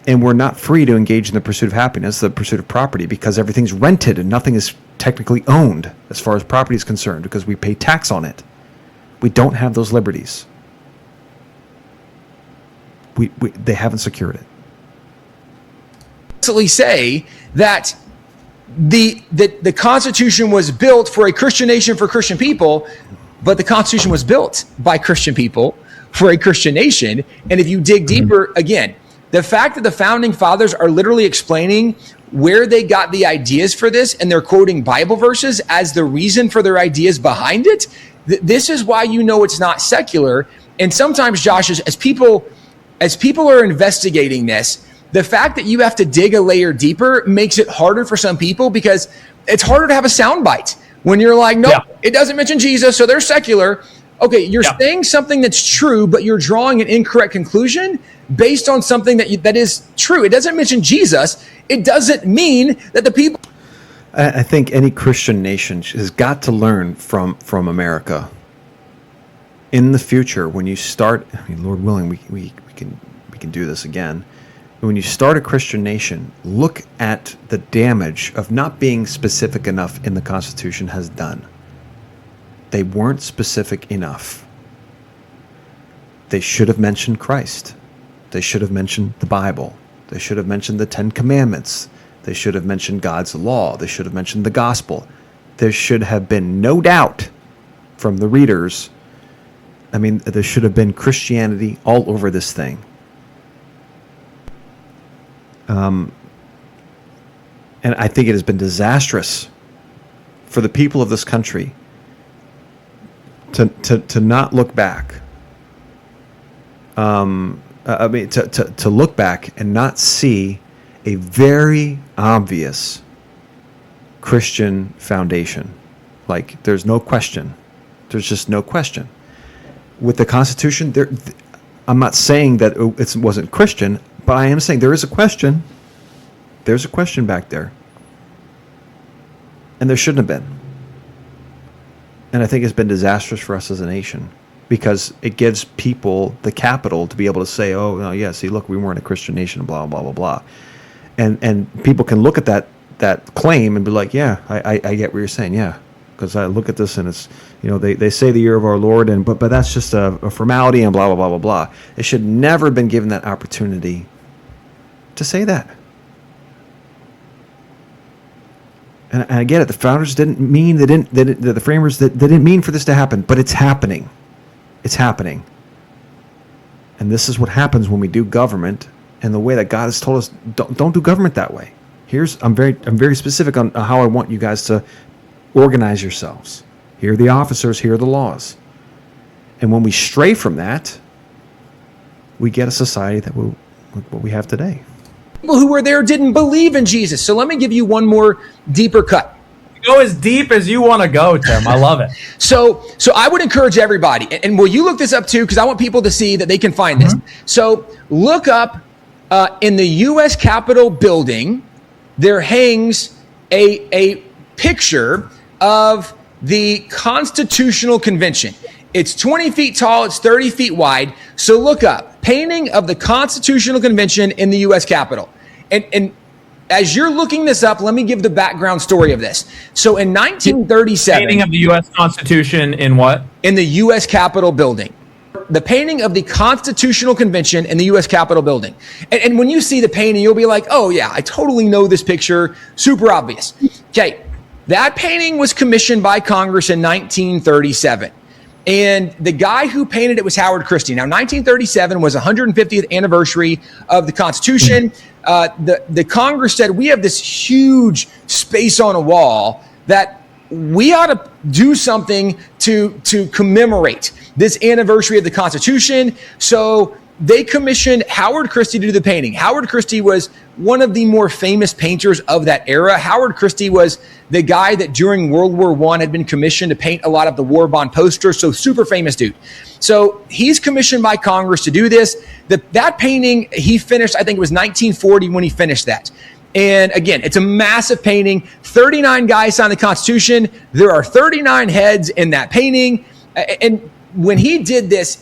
And we're not free to engage in the pursuit of happiness, the pursuit of property, because everything's rented and nothing is technically owned as far as property is concerned because we pay tax on it. We don't have those liberties. They haven't secured it. Say that the Constitution was built for a Christian nation for Christian people, but the Constitution was built by Christian people for a Christian nation. And if you dig deeper, again, the fact that the founding fathers are literally explaining where they got the ideas for this, and they're quoting Bible verses as the reason for their ideas behind it, this is why you know it's not secular. And sometimes, Josh, as people are investigating this, the fact that you have to dig a layer deeper makes it harder for some people, because it's harder to have a soundbite when you're like, no, it doesn't mention Jesus, so they're secular. Okay, you're saying something that's true, but you're drawing an incorrect conclusion based on something that is true. It doesn't mention Jesus. It doesn't mean that the people. I think any Christian nation has got to learn from America. In the future, when you start, I mean, Lord willing, we can do this again. When you start a Christian nation, look at the damage of not being specific enough in the Constitution has done. They weren't specific enough. They should have mentioned Christ. They should have mentioned the Bible. They should have mentioned the Ten Commandments. They should have mentioned God's law. They should have mentioned the gospel. There should have been no doubt from the readers. I mean, there should have been Christianity all over this thing. And I think it has been disastrous for the people of this country to not look back. To look back and not see a very obvious Christian foundation. Like, there's no question. There's just no question. With the Constitution, I'm not saying that it wasn't Christian, but I am saying there is a question. There's a question back there. And there shouldn't have been. And I think it's been disastrous for us as a nation, because it gives people the capital to be able to say, oh, no, yeah, see, look, we weren't a Christian nation, blah, blah, blah, blah. And people can look at that claim and be like, yeah, I get what you're saying, yeah. Because I look at this and it's, you know, they say the year of our Lord, but that's just a formality and blah, blah, blah, blah, blah. They should never have been given that opportunity to say that. And I get it. The founders didn't mean, the framers, they didn't mean for this to happen, but it's happening. It's happening. And this is what happens when we do government and the way that God has told us, don't do government that way. I'm very specific on how I want you guys to organize yourselves. Here are the officers, here are the laws. And when we stray from that, we get a society that what we have today. People who were there didn't believe in Jesus. So let me give you one more deeper cut. Go as deep as you want to go, Tim. I love it. So I would encourage everybody, and will you look this up too? Because I want people to see that they can find this. So look up in the U.S. Capitol building, there hangs a picture of the Constitutional Convention. It's 20 feet tall. It's 30 feet wide. So look up painting of the Constitutional Convention in the U.S. Capitol. And as you're looking this up, let me give the background story of this. So in 1937, painting of the U.S. Constitution in what? In the U.S. Capitol building. The painting of the Constitutional Convention in the U.S. Capitol building. And when you see the painting, you'll be like, oh yeah, I totally know this picture. Super obvious. Okay. That painting was commissioned by Congress in 1937. And the guy who painted it was Howard Christie. Now, 1937 was 150th anniversary of the Constitution. The Congress said, we have this huge space on a wall that we ought to do something to commemorate this anniversary of the Constitution. So they commissioned Howard Christie to do the painting. Howard Christie was one of the more famous painters of that era. Howard Christie was the guy that during World War I had been commissioned to paint a lot of the war bond posters. So super famous dude. So he's commissioned by Congress to do this. That painting he finished, I think it was 1940 when he finished that. And again, it's a massive painting. 39 guys signed the Constitution. There are 39 heads in that painting. And when he did this,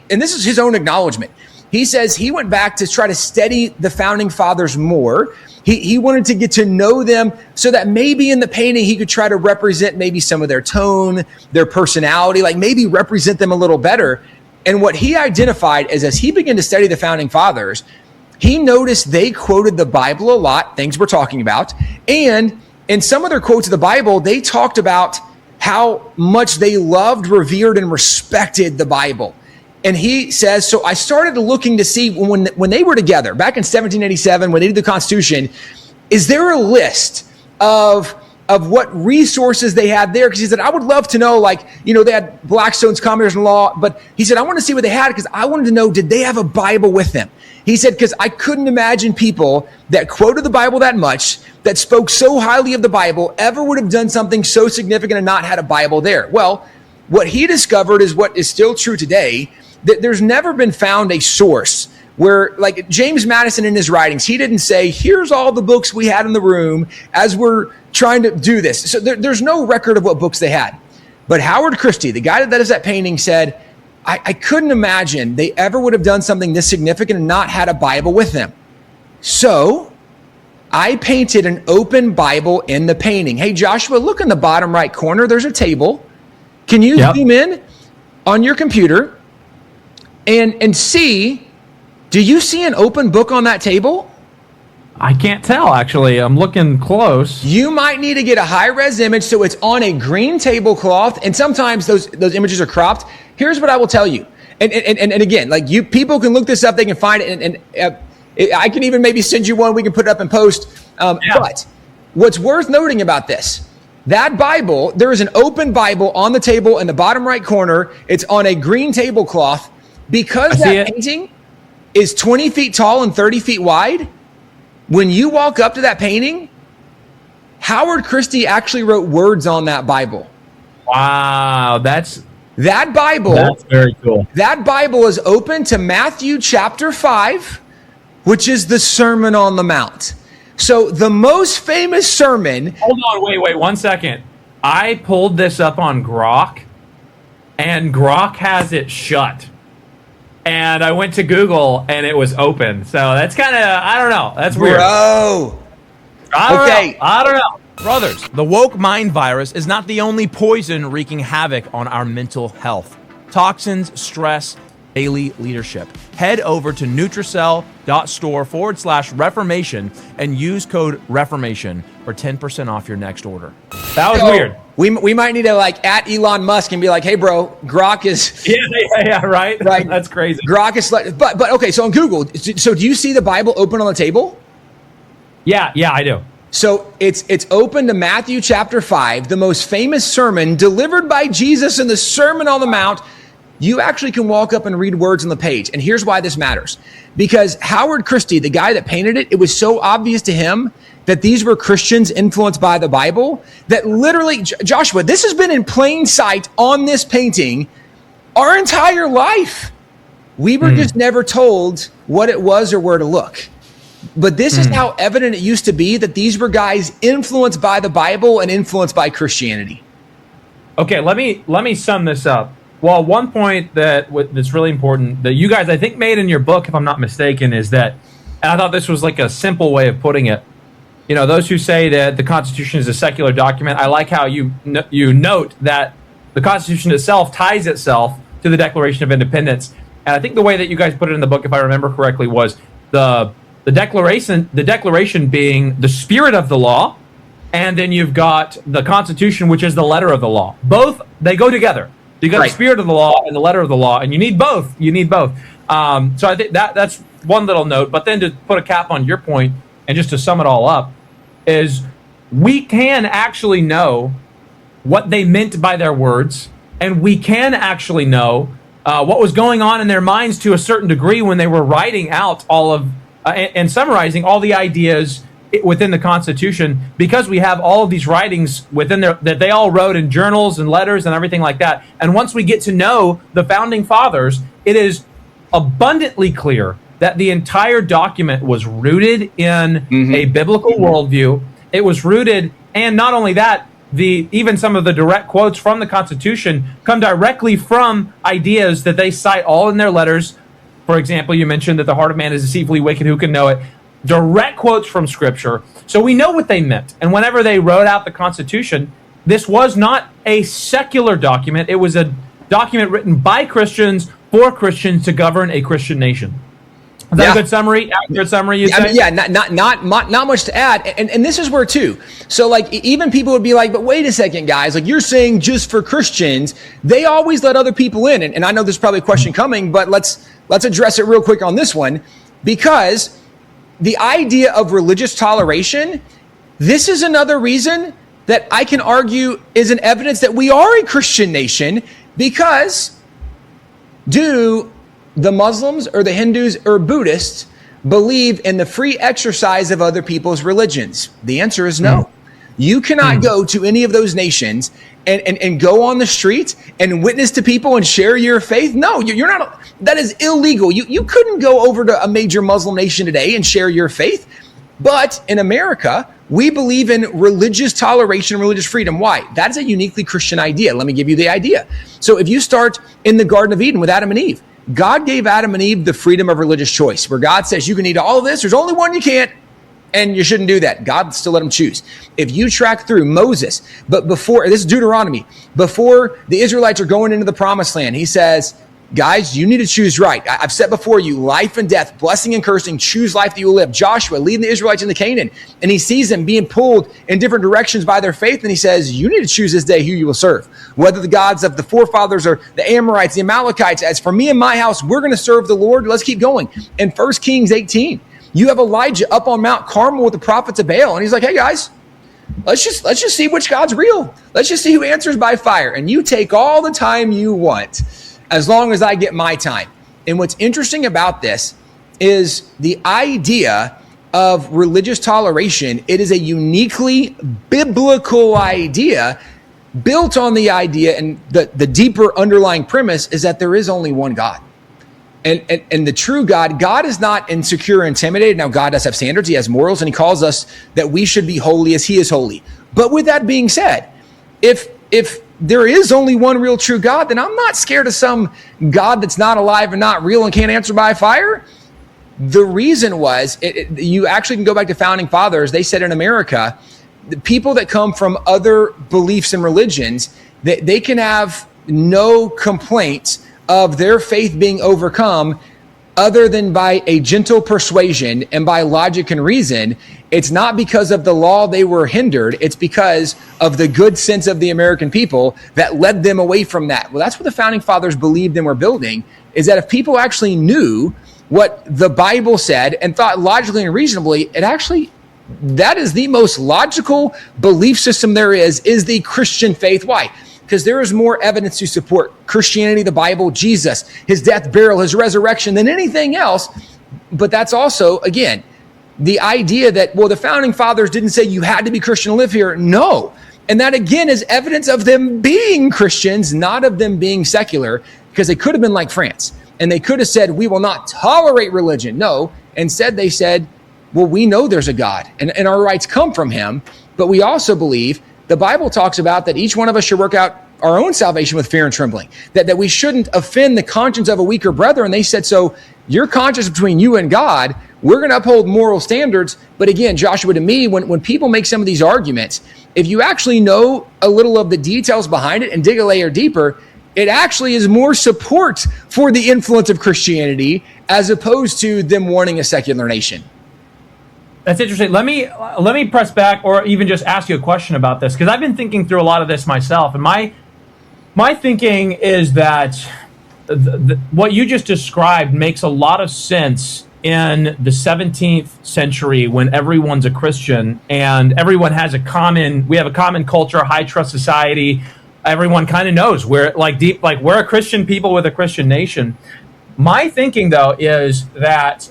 and this is his own acknowledgement, he says he went back to try to study the founding fathers more. He wanted to get to know them so that maybe in the painting he could try to represent maybe some of their tone, their personality, like maybe represent them a little better. And what he identified is as he began to study the founding fathers, he noticed they quoted the Bible a lot, things we're talking about. And in some of their quotes of the Bible, they talked about how much they loved, revered, and respected the Bible. And he says, so I started looking to see when they were together back in 1787, when they did the Constitution, is there a list of what resources they had there? Because he said, I would love to know, like, they had Blackstone's Commentaries on Law, but he said, I want to see what they had because I wanted to know, did they have a Bible with them? He said, because I couldn't imagine people that quoted the Bible that much, that spoke so highly of the Bible, ever would have done something so significant and not had a Bible there. Well, what he discovered is what is still true today, that there's never been found a source where, like James Madison in his writings, he didn't say, here's all the books we had in the room as we're trying to do this. So there's no record of what books they had. But Howard Christie, the guy that does that painting, said, I couldn't imagine they ever would have done something this significant and not had a Bible with them. So I painted an open Bible in the painting. Hey, Joshua, look in the bottom right corner. There's a table. Can you zoom in on your computer and see, do you see an open book on that table? I can't tell, actually. I'm looking close. You might need to get a high-res image so it's on a green tablecloth, and sometimes those images are cropped. Here's what I will tell you. And again, like people can look this up, they can find it, and I can even maybe send you one, we can put it up and post. But what's worth noting about this, that Bible, there is an open Bible on the table in the bottom right corner. It's on a green tablecloth. Because that painting is 20 feet tall and 30 feet wide, when you walk up to that painting, Howard Christie actually wrote words on that Bible. Wow, that Bible. That's very cool. That Bible is open to Matthew chapter 5, which is the Sermon on the Mount. So the most famous sermon. Hold on, wait 1 second. I pulled this up on Grok, and Grok has it shut. And I went to Google, and it was open. So that's kind of, I don't know. That's weird. Bro. I don't know. Brothers, the woke mind virus is not the only poison wreaking havoc on our mental health. Toxins, stress, daily leadership. Head over to Nutricell.store/Reformation and use code Reformation for 10% off your next order. That was weird. We might need to at Elon Musk and be like, hey, bro, Grok is... Yeah, right? Right. That's crazy. Grok is... But okay, so on Google, so do you see the Bible open on the table? Yeah, I do. So it's open to Matthew chapter 5, the most famous sermon delivered by Jesus in the Sermon on the Mount. You actually can walk up and read words on the page. And here's why this matters. Because Howard Christie, the guy that painted it, it was so obvious to him that these were Christians influenced by the Bible that literally, Joshua, this has been in plain sight on this painting our entire life. We were just never told what it was or where to look. But this is how evident it used to be that these were guys influenced by the Bible and influenced by Christianity. Okay, let me sum this up. Well, one point that's really important that you guys, I think, made in your book, if I'm not mistaken, is that, and I thought this was like a simple way of putting it, those who say that the Constitution is a secular document, I like how you note that the Constitution itself ties itself to the Declaration of Independence. And I think the way that you guys put it in the book, if I remember correctly, was the Declaration being the spirit of the law, and then you've got the Constitution, which is the letter of the law. Both, they go together. You got the spirit of the law and the letter of the law, and you need both. You need both. So I think that's one little note. But then to put a cap on your point, and just to sum it all up, is we can actually know what they meant by their words, and we can actually know what was going on in their minds to a certain degree when they were writing out all of and summarizing all the ideas within the Constitution, because we have all of these writings within there that they all wrote in journals and letters and everything like that. And once we get to know the founding fathers, it is abundantly clear that the entire document was rooted in a biblical worldview. It was rooted, and not only that, even some of the direct quotes from the Constitution come directly from ideas that they cite all in their letters. For example, you mentioned that the heart of man is deceitfully wicked, who can know it? Direct quotes from Scripture. So we know what they meant. And whenever they wrote out the Constitution, this was not a secular document. It was a document written by Christians for Christians to govern a Christian nation. Is that a good summary? Accurate summary, you say? Not much to add. And this is where, too. So, like, even people would be like, but wait a second, guys. Like, you're saying just for Christians, they always let other people in. And I know there's probably a question coming, but let's address it real quick on this one. Because the idea of religious toleration, this is another reason that I can argue is an evidence that we are a Christian nation, because do the Muslims or the Hindus or Buddhists believe in the free exercise of other people's religions? The answer is no. You cannot go to any of those nations and go on the street and witness to people and share your faith. No, you're not. That is illegal. You couldn't go over to a major Muslim nation today and share your faith. But in America, we believe in religious toleration, religious freedom. Why? That is a uniquely Christian idea. Let me give you the idea. So if you start in the Garden of Eden with Adam and Eve, God gave Adam and Eve the freedom of religious choice, where God says, you can eat all of this. There's only one you can't, and you shouldn't do that. God still let them choose. If you track through Moses, but before, this is Deuteronomy, before the Israelites are going into the promised land, he says, guys, you need to choose right. I've set before you life and death, blessing and cursing. Choose life that you will live. Joshua leading the Israelites into Canaan, and he sees them being pulled in different directions by their faith, and he says, you need to choose this day who you will serve, whether the gods of the forefathers or the Amorites, the Amalekites. As for me and my house, we're going to serve the Lord. Let's keep going. In 1 Kings 18, you have Elijah up on Mount Carmel with the prophets of Baal, and he's like, hey guys, let's just see which God's real. Let's just see who answers by fire. And you take all the time you want, as long as I get my time. And what's interesting about this is the idea of religious toleration. It is a uniquely biblical idea, built on the idea, and the deeper underlying premise is that there is only one God. And the true God is not insecure or intimidated. Now, God does have standards. He has morals, and he calls us that we should be holy as he is holy. But with that being said, if there is only one real true God, then I'm not scared of some God that's not alive and not real and can't answer by fire. The reason was, you actually can go back to founding fathers. They said in America, the people that come from other beliefs and religions, they can have no complaints of their faith being overcome other than by a gentle persuasion and by logic and reason. It's not because of the law they were hindered. It's because of the good sense of the American people that led them away from that. Well, that's what the founding fathers believed and were building, is that if people actually knew what the Bible said and thought logically and reasonably, that is the most logical belief system there is the Christian faith. Why? Because there is more evidence to support Christianity, the Bible, Jesus, his death, burial, his resurrection than anything else. But that's also, again, the idea that, well, the founding fathers didn't say you had to be Christian to live here. No. And that, again, is evidence of them being Christians, not of them being secular, because they could have been like France. And they could have said, we will not tolerate religion. No. Instead, they said, well, we know there's a God, and our rights come from him. But we also believe the Bible talks about that each one of us should work out our own salvation with fear and trembling, that we shouldn't offend the conscience of a weaker brother. And they said, so your conscience between you and God, we're going to uphold moral standards. But again, Joshua, to me, when people make some of these arguments, if you actually know a little of the details behind it and dig a layer deeper, it actually is more support for the influence of Christianity as opposed to them wanting a secular nation. That's interesting. Let me press back, or even just ask you a question about this, because I've been thinking through a lot of this myself, and my my thinking is that what you just described makes a lot of sense in the 17th century when everyone's a Christian and everyone has we have a common culture, high trust society. Everyone kind of knows we're we're a Christian people with a Christian nation. My thinking, though, is that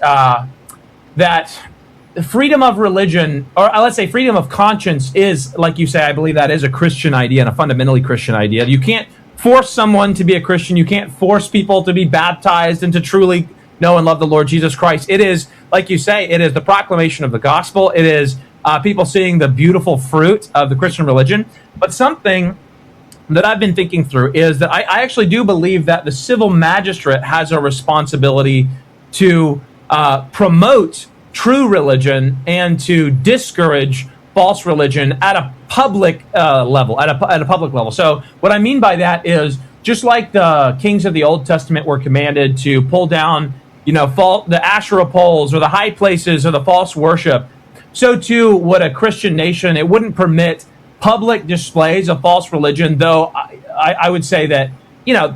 freedom of religion, or let's say freedom of conscience, is, like you say, I believe that is a Christian idea and a fundamentally Christian idea. You can't force someone to be a Christian. You can't force people to be baptized and to truly know and love the Lord Jesus Christ. It is, like you say, it is the proclamation of the gospel. It is people seeing the beautiful fruit of the Christian religion. But something that I've been thinking through is that I actually do believe that the civil magistrate has a responsibility to promote true religion and to discourage false religion at a public level, at a public level. So what I mean by that is, just like the kings of the Old Testament were commanded to pull down, the Asherah poles or the high places or the false worship, so too would a Christian nation. It wouldn't permit public displays of false religion, though I would say that,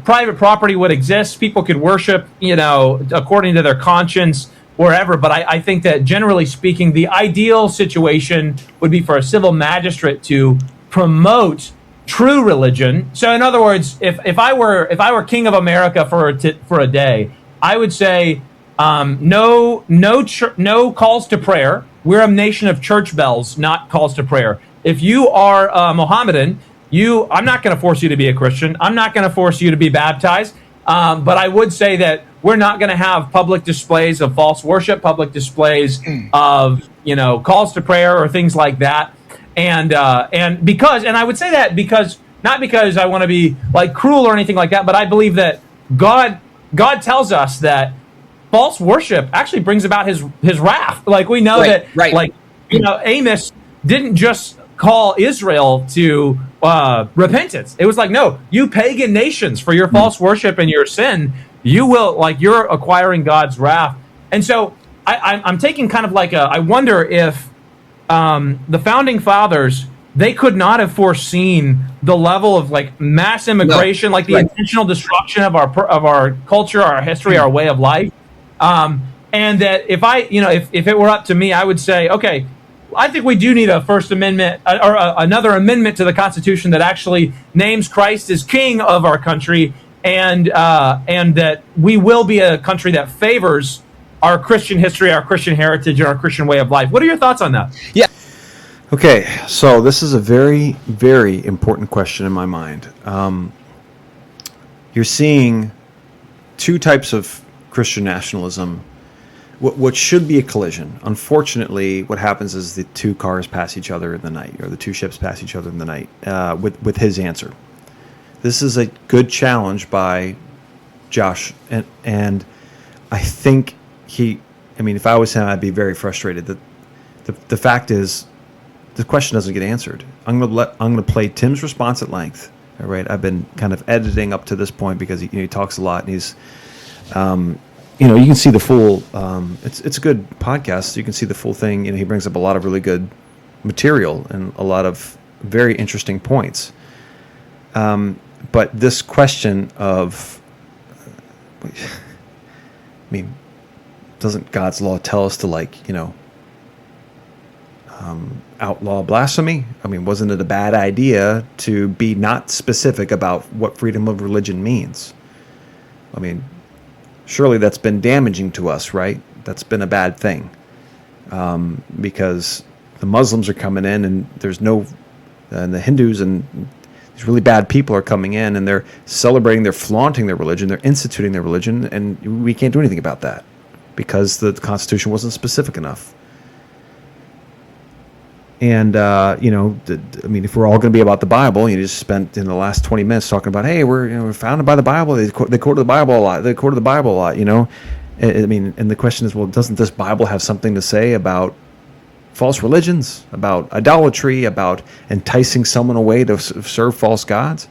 private property would exist. People could worship, according to their conscience wherever. But I think that, generally speaking, the ideal situation would be for a civil magistrate to promote true religion. So in other words, if I were king of America for a day, I would say no calls to prayer. We're a nation of church bells, not calls to prayer. If you are a Mohammedan, I'm not going to force you to be a Christian. I'm not going to force you to be baptized. But I would say that we're not going to have public displays of false worship, public displays of calls to prayer or things like that. And I would say that because, not because I want to be like cruel or anything like that, but I believe that God tells us that false worship actually brings about his wrath. Like, we know Haymes didn't just call Israel to repentance. It was like, no, you pagan nations, for your false worship and your sin, you're acquiring God's wrath. And so I'm taking kind of like I wonder if the founding fathers, they could not have foreseen the level of mass immigration, the intentional destruction of our culture, our history, our way of life. And that if it were up to me, I would say, okay, I think we do need a First Amendment or another amendment to the Constitution that actually names Christ as King of our country, and that we will be a country that favors our Christian history, our Christian heritage, and our Christian way of life. What are your thoughts on that? Yeah. Okay, so this is a very, very important question in my mind. You're seeing two types of Christian nationalism. What should be a collision. Unfortunately, what happens is the two cars pass each other in the night, or the two ships pass each other in the night, with his answer. This is a good challenge by Josh, and I think if I was him, I'd be very frustrated. The fact is, the question doesn't get answered. I'm going to play Tim's response at length. All right, I've been kind of editing up to this point because he talks a lot, and he's you can see the full. It's a good podcast. So you can see the full thing. He brings up a lot of really good material and a lot of very interesting points. But this question of, doesn't God's law tell us to outlaw blasphemy? Wasn't it a bad idea to be not specific about what freedom of religion means? Surely that's been damaging to us, right? That's been a bad thing, because the Muslims are coming in, and and the Hindus and these really bad people are coming in, and they're celebrating, they're flaunting their religion, they're instituting their religion, and we can't do anything about that because the Constitution wasn't specific enough. And, if we're all going to be about the Bible, you just spent in the last 20 minutes talking about, hey, we're founded by the Bible. They quoted the Bible a lot. And the question is, well, doesn't this Bible have something to say about false religions, about idolatry, about enticing someone away to serve false gods?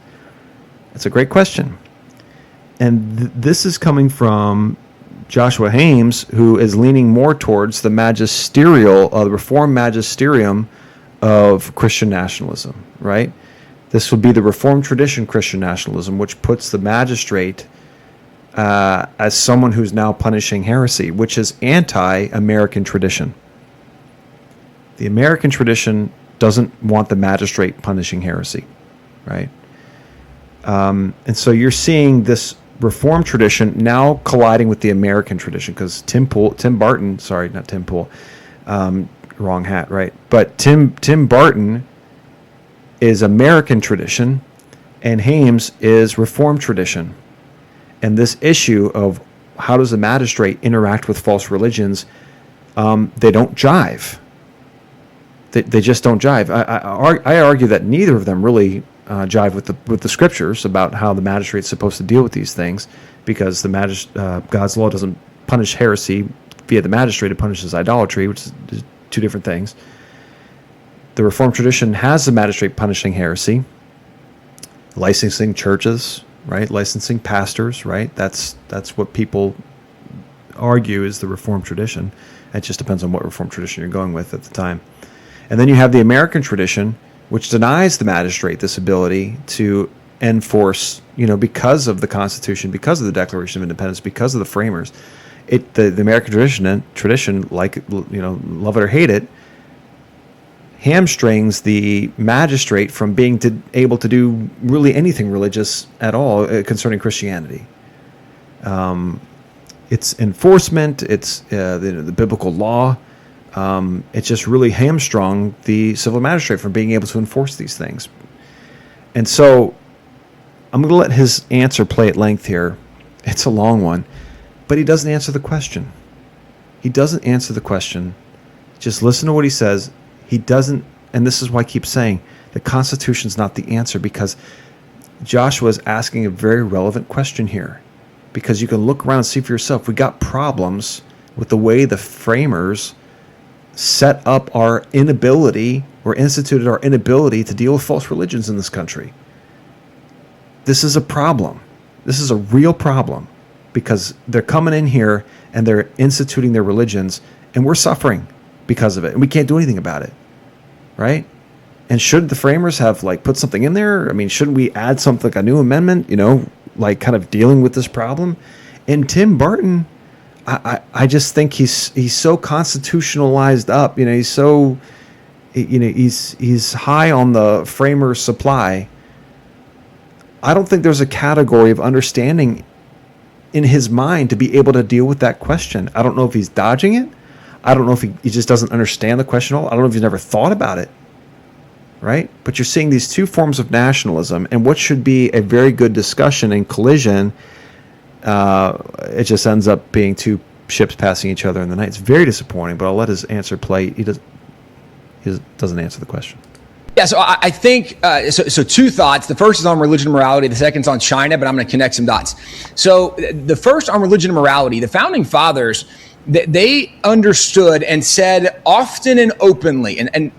That's a great question. And this is coming from Joshua Haymes, who is leaning more towards the Reformed magisterium of Christian nationalism, right? This would be the Reformed tradition Christian nationalism, which puts the magistrate as someone who's now punishing heresy, which is anti-American tradition. The American tradition doesn't want the magistrate punishing heresy, right? And so you're seeing this Reformed tradition now colliding with the American tradition, because Tim Barton, sorry, not Tim Pool, wrong hat, right? But Tim Barton is American tradition, and Haymes is Reformed tradition. And this issue of how does the magistrate interact with false religions, they don't jive. They just don't jive. I argue that neither of them really jive with the scriptures about how the magistrate's supposed to deal with these things, because God's law doesn't punish heresy via the magistrate; it punishes idolatry, which is two different things. The Reformed tradition has the magistrate punishing heresy, licensing churches, right? Licensing pastors, right? That's what people argue is the Reformed tradition. It just depends on what Reformed tradition you're going with at the time. And then you have the American tradition, which denies the magistrate this ability to enforce, because of the Constitution, because of the Declaration of Independence, because of the framers. The American tradition, like, love it or hate it, hamstrings the magistrate from being able to do really anything religious at all concerning Christianity. It's enforcement, it's the biblical law. It just really hamstrung the civil magistrate from being able to enforce these things. And so I'm going to let his answer play at length here. It's a long one, but he doesn't answer the question. He doesn't answer the question. Just listen to what he says. He doesn't, and this is why I keep saying the Constitution's not the answer, because Joshua is asking a very relevant question here. Because you can look around and see for yourself, we got problems with the way the framers set up our inability, or instituted our inability to deal with false religions in this country. This is a problem. This is a real problem, because they're coming in here and they're instituting their religions, and we're suffering because of it, and we can't do anything about it, right? And should the framers have put something in there? I mean, shouldn't we add something like a new amendment, kind of dealing with this problem? And Tim Barton, I just think he's so constitutionalized up. He's so, he's high on the framer's supply. I don't think there's a category of understanding in his mind to be able to deal with that question. I don't know if he's dodging it. I don't know if he just doesn't understand the question at all. I don't know if he's never thought about it. Right? But you're seeing these two forms of nationalism, and what should be a very good discussion and collision, it just ends up being two ships passing each other in the night. It's very disappointing, but I'll let his answer play. He doesn't answer the question. Yeah, so I think, so two thoughts. The first is on religion and morality. The second's on China, but I'm going to connect some dots. So the first on religion and morality, the founding fathers, they understood and said often and openly, and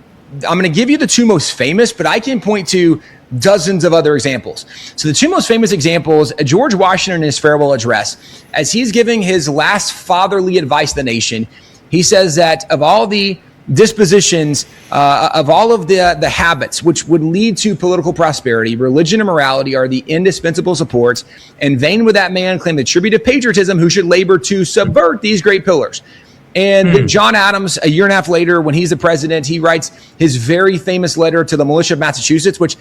I'm going to give you the two most famous, but I can point to dozens of other examples. So the two most famous examples, George Washington in his farewell address, as he's giving his last fatherly advice to the nation, he says that of all the dispositions, of all of the habits which would lead to political prosperity, religion and morality are the indispensable supports, and vain would that man claim the tribute of patriotism who should labor to subvert these great pillars. And John Adams, a year and a half later, when he's the president, he writes his very famous letter to the militia of Massachusetts, which,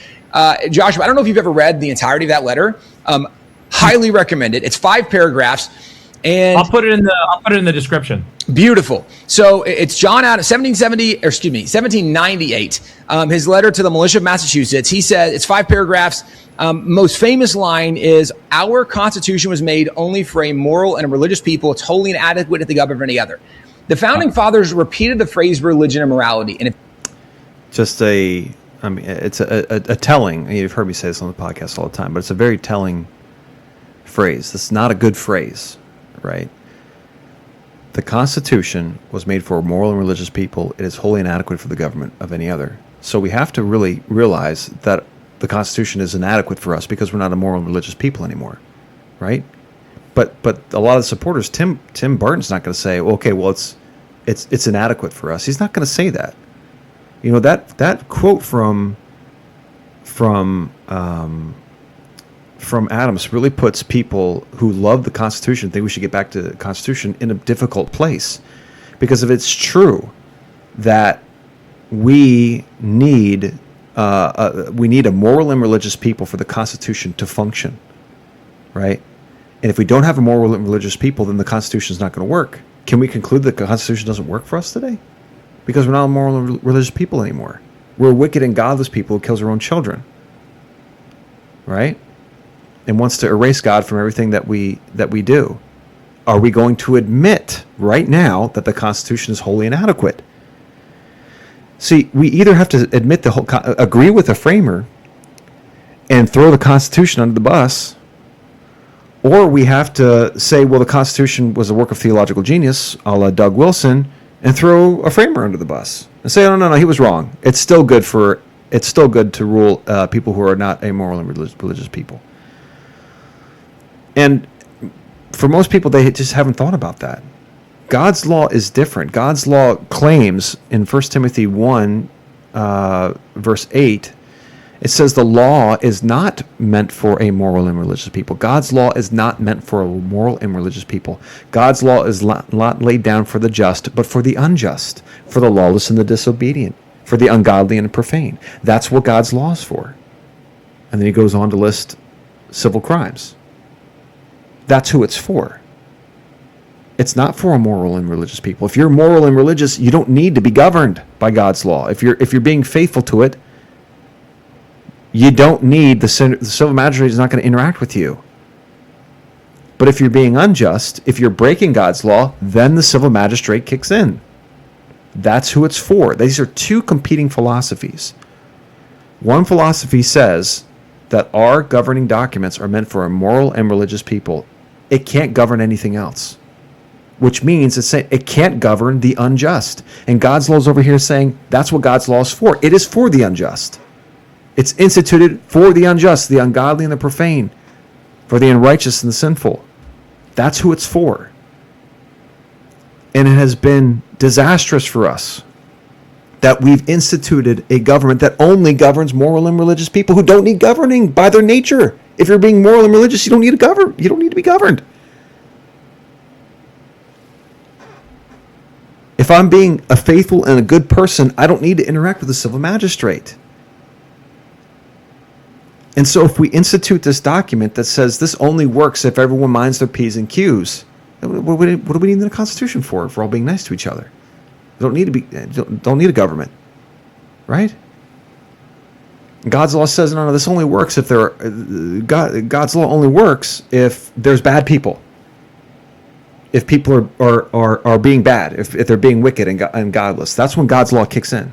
Joshua, I don't know if you've ever read the entirety of that letter. Highly recommend it. It's 5 paragraphs. And I'll put it in the description. Beautiful. So it's John Adams, 1798, his letter to the militia of Massachusetts. He said, it's 5 paragraphs. Most famous line is, our Constitution was made only for a moral and a religious people. It's wholly inadequate to the government of any other. The founding fathers repeated the phrase religion and morality. And it's a telling, you've heard me say this on the podcast all the time, but it's a very telling phrase. It's not a good phrase, right? The Constitution was made for moral and religious people. It is wholly inadequate for the government of any other. So we have to really realize that the Constitution is inadequate for us because we're not a moral and religious people anymore, right? But a lot of the supporters, Tim Barton's not going to say, okay, well, it's inadequate for us. He's not going to say that. That quote from from Adams really puts people who love the Constitution, think we should get back to the Constitution, in a difficult place. Because if it's true that we need a moral and religious people for the Constitution to function, right? And if we don't have a moral and religious people, then the Constitution is not going to work. Can we conclude that the Constitution doesn't work for us today? Because we're not a moral and religious people anymore. We're wicked and godless people who kills our own children, right? And wants to erase God from everything that we do. Are we going to admit right now that the Constitution is wholly inadequate? See, we either have to admit agree with the framer and throw the Constitution under the bus, or we have to say, well, the Constitution was a work of theological genius, a la Doug Wilson, and throw a framer under the bus and say, oh, no, he was wrong. It's still good to rule people who are not amoral and religious people. And for most people, they just haven't thought about that. God's law is different. God's law claims in 1 Timothy 1, verse 8, it says the law is not meant for a moral and religious people. God's law is not meant for a moral and religious people. God's law is not laid down for the just, but for the unjust, for the lawless and the disobedient, for the ungodly and profane. That's what God's law is for. And then he goes on to list civil crimes. That's who it's for. It's not for a moral and religious people. If you're moral and religious, you don't need to be governed by God's law. If you're being faithful to it, you don't need the civil magistrate is not going to interact with you. But if you're being unjust, if you're breaking God's law, then the civil magistrate kicks in. That's who it's for. These are two competing philosophies. One philosophy says that our governing documents are meant for a moral and religious people. It can't govern anything else, which means it can't govern the unjust. And God's law is over here saying that's what God's law is for. It is for the unjust. It's instituted for the unjust, the ungodly and the profane, for the unrighteous and the sinful. That's who it's for. And it has been disastrous for us that we've instituted a government that only governs moral and religious people who don't need governing by their nature. If you're being moral and religious, you don't need to govern. You don't need to be governed. If I'm being a faithful and a good person, I don't need to interact with the civil magistrate. And so if we institute this document that says this only works if everyone minds their P's and Q's, what do we need the Constitution for if we're all being nice to each other? We don't need a government, right? God's law says, no, this only works if God's law only works if there's bad people. If people are being bad, if they're being wicked and godless, that's when God's law kicks in.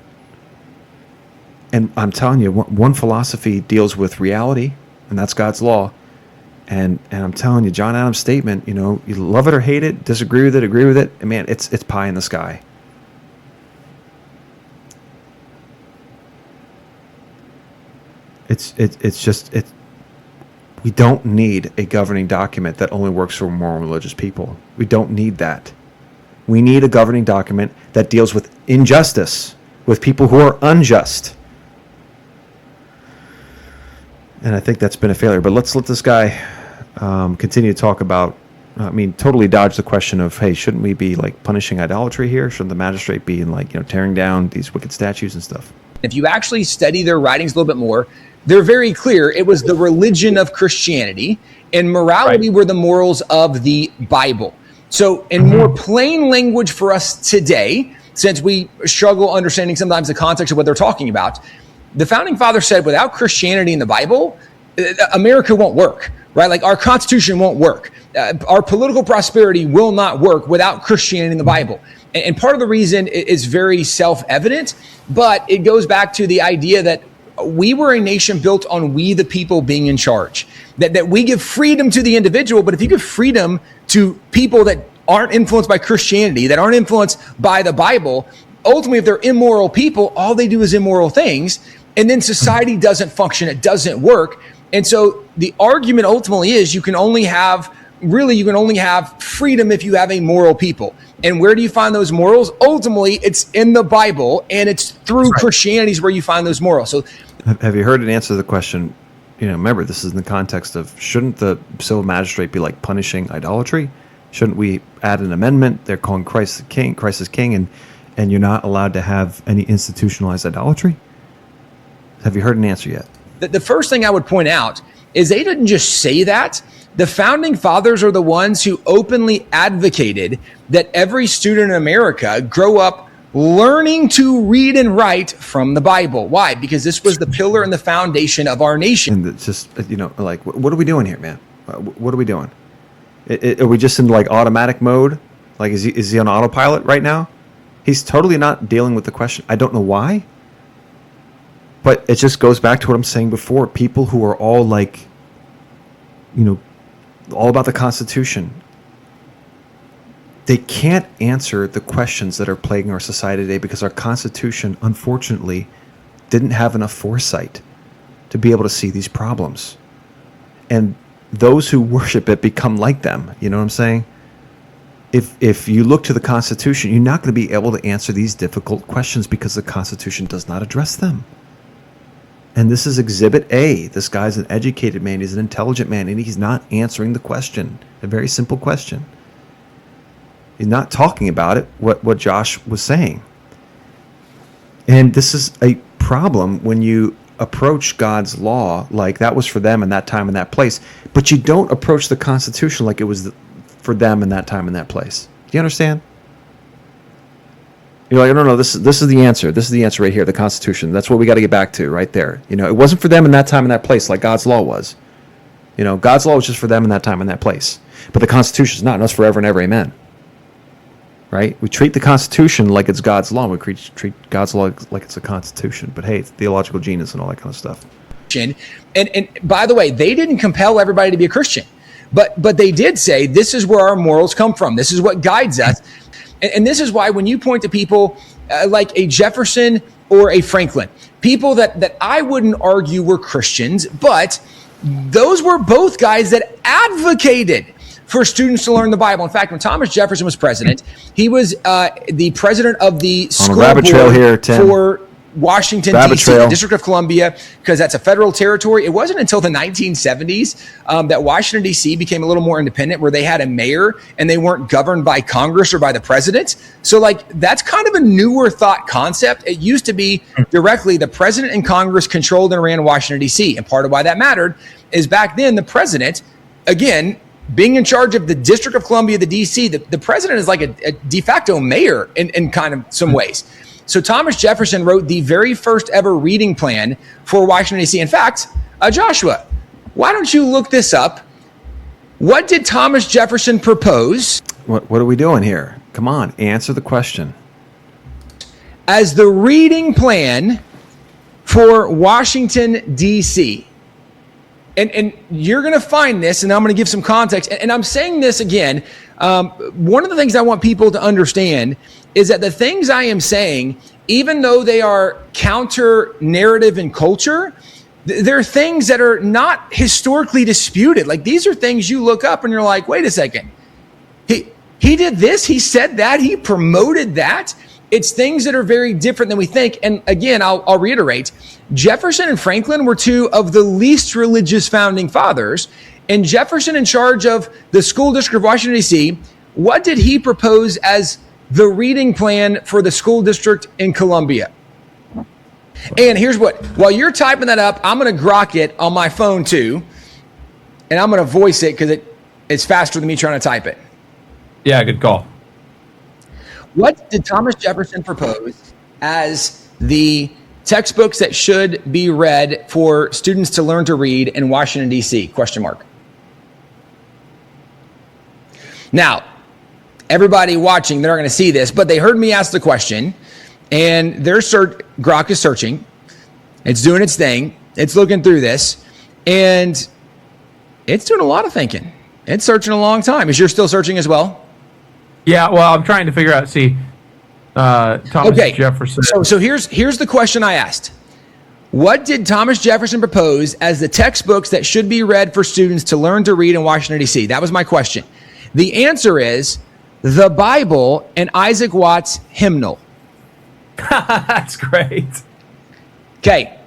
And I'm telling you, one philosophy deals with reality, and that's God's law. And I'm telling you, John Adams' statement, you love it or hate it, disagree with it, agree with it, and man, it's pie in the sky. We don't need a governing document that only works for moral and religious people. We don't need that. We need a governing document that deals with injustice, with people who are unjust. And I think that's been a failure. But let's let this guy continue to talk about, totally dodge the question of, hey, shouldn't we be punishing idolatry here? Shouldn't the magistrate be tearing down these wicked statues and stuff? If you actually study their writings a little bit more, they're very clear. It was the religion of Christianity, and morality were the morals of the Bible. So in more plain language for us today, since we struggle understanding sometimes the context of what they're talking about, the founding fathers said without Christianity in the Bible, America won't work, right? Our Constitution won't work. Our political prosperity will not work without Christianity in the Bible. And part of the reason is very self-evident, but it goes back to the idea that we were a nation built on we the people being in charge, that we give freedom to the individual. But if you give freedom to people that aren't influenced by Christianity, that aren't influenced by the Bible, ultimately, if they're immoral people, all they do is immoral things. And then society doesn't function. It doesn't work. And so the argument ultimately is you can only have freedom if you have a moral people. And where do you find those morals? Ultimately, it's in the Bible, and it's through Christianity is where you find those morals. So Have you heard an answer to the question? Remember, this is in the context of, shouldn't the civil magistrate be like punishing idolatry? Shouldn't we add an amendment? They're calling Christ is king, and you're not allowed to have any institutionalized idolatry? Have you heard an answer yet? The first thing I would point out is they didn't just say that. The founding fathers are the ones who openly advocated that every student in America grow up learning to read and write from the Bible. Why? Because this was the pillar and the foundation of our nation. And it's just, like, what are we doing here, man? What are we doing? Are we just in like automatic mode? Like, is he on autopilot right now? He's totally not dealing with the question. I don't know why. But it just goes back to what I'm saying before. People who are all like, all about the Constitution, they can't answer the questions that are plaguing our society today because our Constitution, unfortunately, didn't have enough foresight to be able to see these problems. And those who worship it become like them. You know what I'm saying? If you look to the Constitution, you're not going to be able to answer these difficult questions because the Constitution does not address them. And this is Exhibit A. This guy's an educated man. He's an intelligent man, and he's not answering the question. A very simple question. He's not talking about it, what Josh was saying. And this is a problem when you approach God's law like that was for them in that time and that place, but you don't approach the Constitution like it was for them in that time and that place. Do you understand? You're like, no, this is the answer. This is the answer right here, the Constitution. That's what we got to get back to right there. It wasn't for them in that time and that place like God's law was. God's law was just for them in that time and that place. But the Constitution is not, and that's forever and ever, amen. Right? We treat the Constitution like it's God's law. We treat God's law like it's a Constitution. But hey, it's theological genius and all that kind of stuff. And by the way, they didn't compel everybody to be a Christian. But they did say, this is where our morals come from. This is what guides us. And this is why when you point to people like a Jefferson or a Franklin, people that I wouldn't argue were Christians, but those were both guys that advocated for students to learn the Bible. In fact, when Thomas Jefferson was president, he was the president of the school board here, for Washington, D.C., the District of Columbia, because that's a federal territory. It wasn't until the 1970s that Washington, D.C. became a little more independent, where they had a mayor and they weren't governed by Congress or by the president. So that's kind of a newer thought concept. It used to be directly the president and Congress controlled and ran Washington, D.C. And part of why that mattered is back then the president, again, being in charge of the District of Columbia, the D.C., the president is like a de facto mayor in kind of some ways. So Thomas Jefferson wrote the very first ever reading plan for Washington, D.C. In fact, Joshua, why don't you look this up? What did Thomas Jefferson propose? What are we doing here? Come on, answer the question. As the reading plan for Washington, D.C. And you're going to find this, and I'm going to give some context. And I'm saying this again. One of the things I want people to understand is that the things I am saying, even though they are counter narrative and culture, they're things that are not historically disputed. Like, these are things you look up and you're like, wait a second. He did this. He said that. He promoted that. It's things that are very different than we think. And again, I'll reiterate, Jefferson and Franklin were two of the least religious founding fathers. And Jefferson, in charge of the school district of Washington, D.C., what did he propose as the reading plan for the school district in Columbia? And here's what, while you're typing that up, I'm going to grok it on my phone too. And I'm going to voice it because it's faster than me trying to type it. Yeah, good call. What did Thomas Jefferson propose as the textbooks that should be read for students to learn to read in Washington, D.C.? ? Now, everybody watching, they're not going to see this, but they heard me ask the question, and Grok is searching. It's doing its thing. It's looking through this, and it's doing a lot of thinking. It's searching a long time. Is yours still searching as well? Yeah, well, I'm trying to figure out, Thomas Jefferson. So here's the question I asked. What did Thomas Jefferson propose as the textbooks that should be read for students to learn to read in Washington, D.C.? That was my question. The answer is the Bible and Isaac Watts' hymnal. That's great. Okay.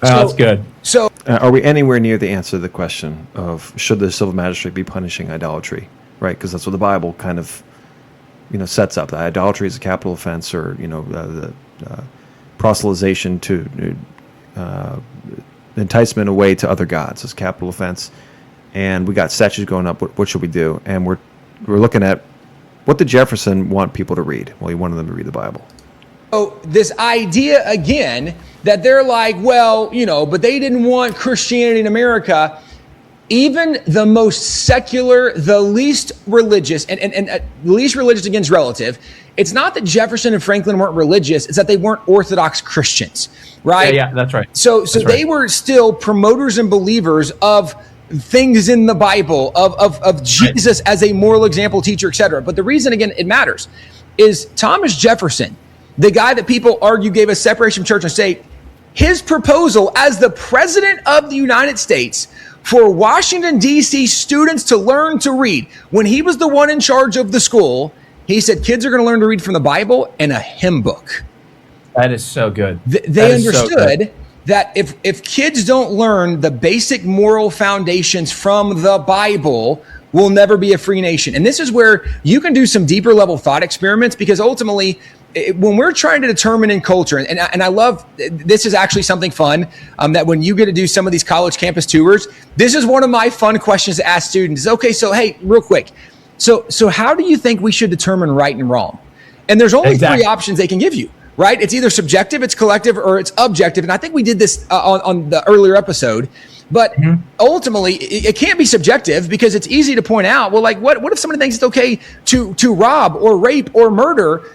That's good. So, are we anywhere near the answer to the question of should the civil magistrate be punishing idolatry? Right, because that's what the Bible kind of, sets up. That idolatry is a capital offense, or the proselytization to enticement away to other gods is capital offense. And we got statutes going up. What should we do? And we're looking at what did Jefferson want people to read? Well, he wanted them to read the Bible. Oh, this idea again that they're like, well, but they didn't want Christianity in America. Even the most secular, the least religious, and least religious against relative, it's not that Jefferson and Franklin weren't religious, it's that they weren't Orthodox Christians, right? Yeah, that's right. So they were still promoters and believers of things in the Bible, of Jesus as a moral example, teacher, etc. But the reason, again, it matters is Thomas Jefferson, the guy that people argue gave us separation of church and state, his proposal as the president of the United States for Washington, D.C. students to learn to read, when he was the one in charge of the school, he said kids are going to learn to read from the Bible and a hymn book. That is so good. They understood that if kids don't learn the basic moral foundations from the Bible, we'll never be a free nation. And this is where you can do some deeper level thought experiments, because ultimately, when we're trying to determine in culture, and I love, this is actually something fun, that when you get to do some of these college campus tours, this is one of my fun questions to ask students. Okay, so hey, real quick. So how do you think we should determine right and wrong? And there's only three options they can give you, right? It's either subjective, it's collective, or it's objective. And I think we did this on the earlier episode. But ultimately, it can't be subjective, because it's easy to point out, well, like, what if somebody thinks it's okay to rob or rape or murder?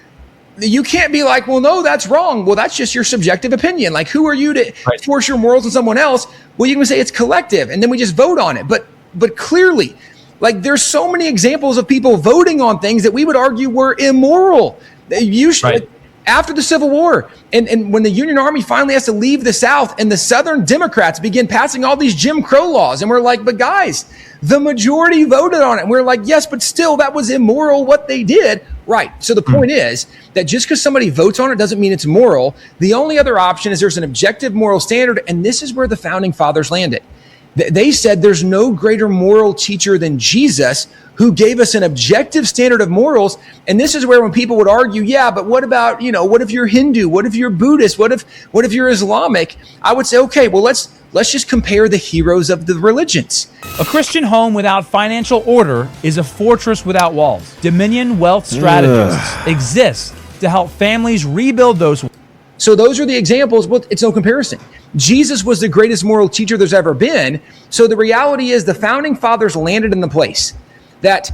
You can't be like, well, no, that's wrong. Well, that's just your subjective opinion. Like, who are you to force your morals on someone else? Well, you can say it's collective, and then we just vote on it. But clearly, like, there's so many examples of people voting on things that we would argue were immoral. Usually, after the Civil War, and when the Union Army finally has to leave the South, and the Southern Democrats begin passing all these Jim Crow laws, and we're like, but guys, the majority voted on it. And we're like, yes, but still, that was immoral what they did. Right. So the point is that just because somebody votes on it doesn't mean it's moral. The only other option is there's an objective moral standard, and this is where the founding fathers landed. They said there's no greater moral teacher than Jesus, who gave us an objective standard of morals. And this is where when people would argue, yeah, but what about, what if you're Hindu? What if you're Buddhist? What if you're Islamic? I would say, okay, well, let's just compare the heroes of the religions. A Christian home without financial order is a fortress without walls. Dominion Wealth Strategists exist to help families rebuild those. So those are the examples. Well, it's no comparison. Jesus was the greatest moral teacher there's ever been. So the reality is the founding fathers landed in the place that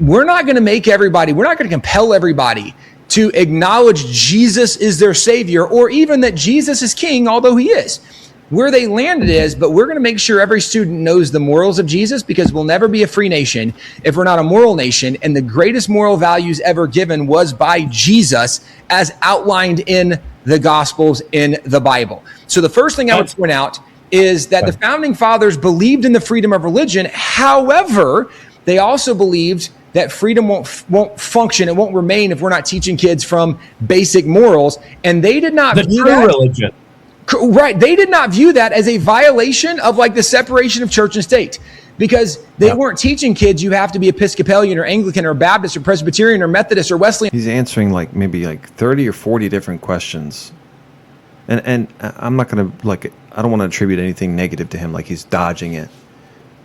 we're not going to make everybody, we're not going to compel everybody to acknowledge Jesus is their savior, or even that Jesus is king, although he is. Where they landed is, but we're going to make sure every student knows the morals of Jesus, because we'll never be a free nation if we're not a moral nation. And the greatest moral values ever given was by Jesus, as outlined in the Gospels in the Bible. So the first thing I would point out is that the founding fathers believed in the freedom of religion. However, they also believed that freedom won't function, it won't remain if we're not teaching kids from basic morals. And they did not view that religion. Right. They did not view that as a violation of like the separation of church and state, because they weren't teaching kids you have to be Episcopalian or Anglican or Baptist or Presbyterian or Methodist or Wesleyan. He's answering like maybe like 30 or 40 different questions. And I'm not going to I don't want to attribute anything negative to him, like he's dodging it.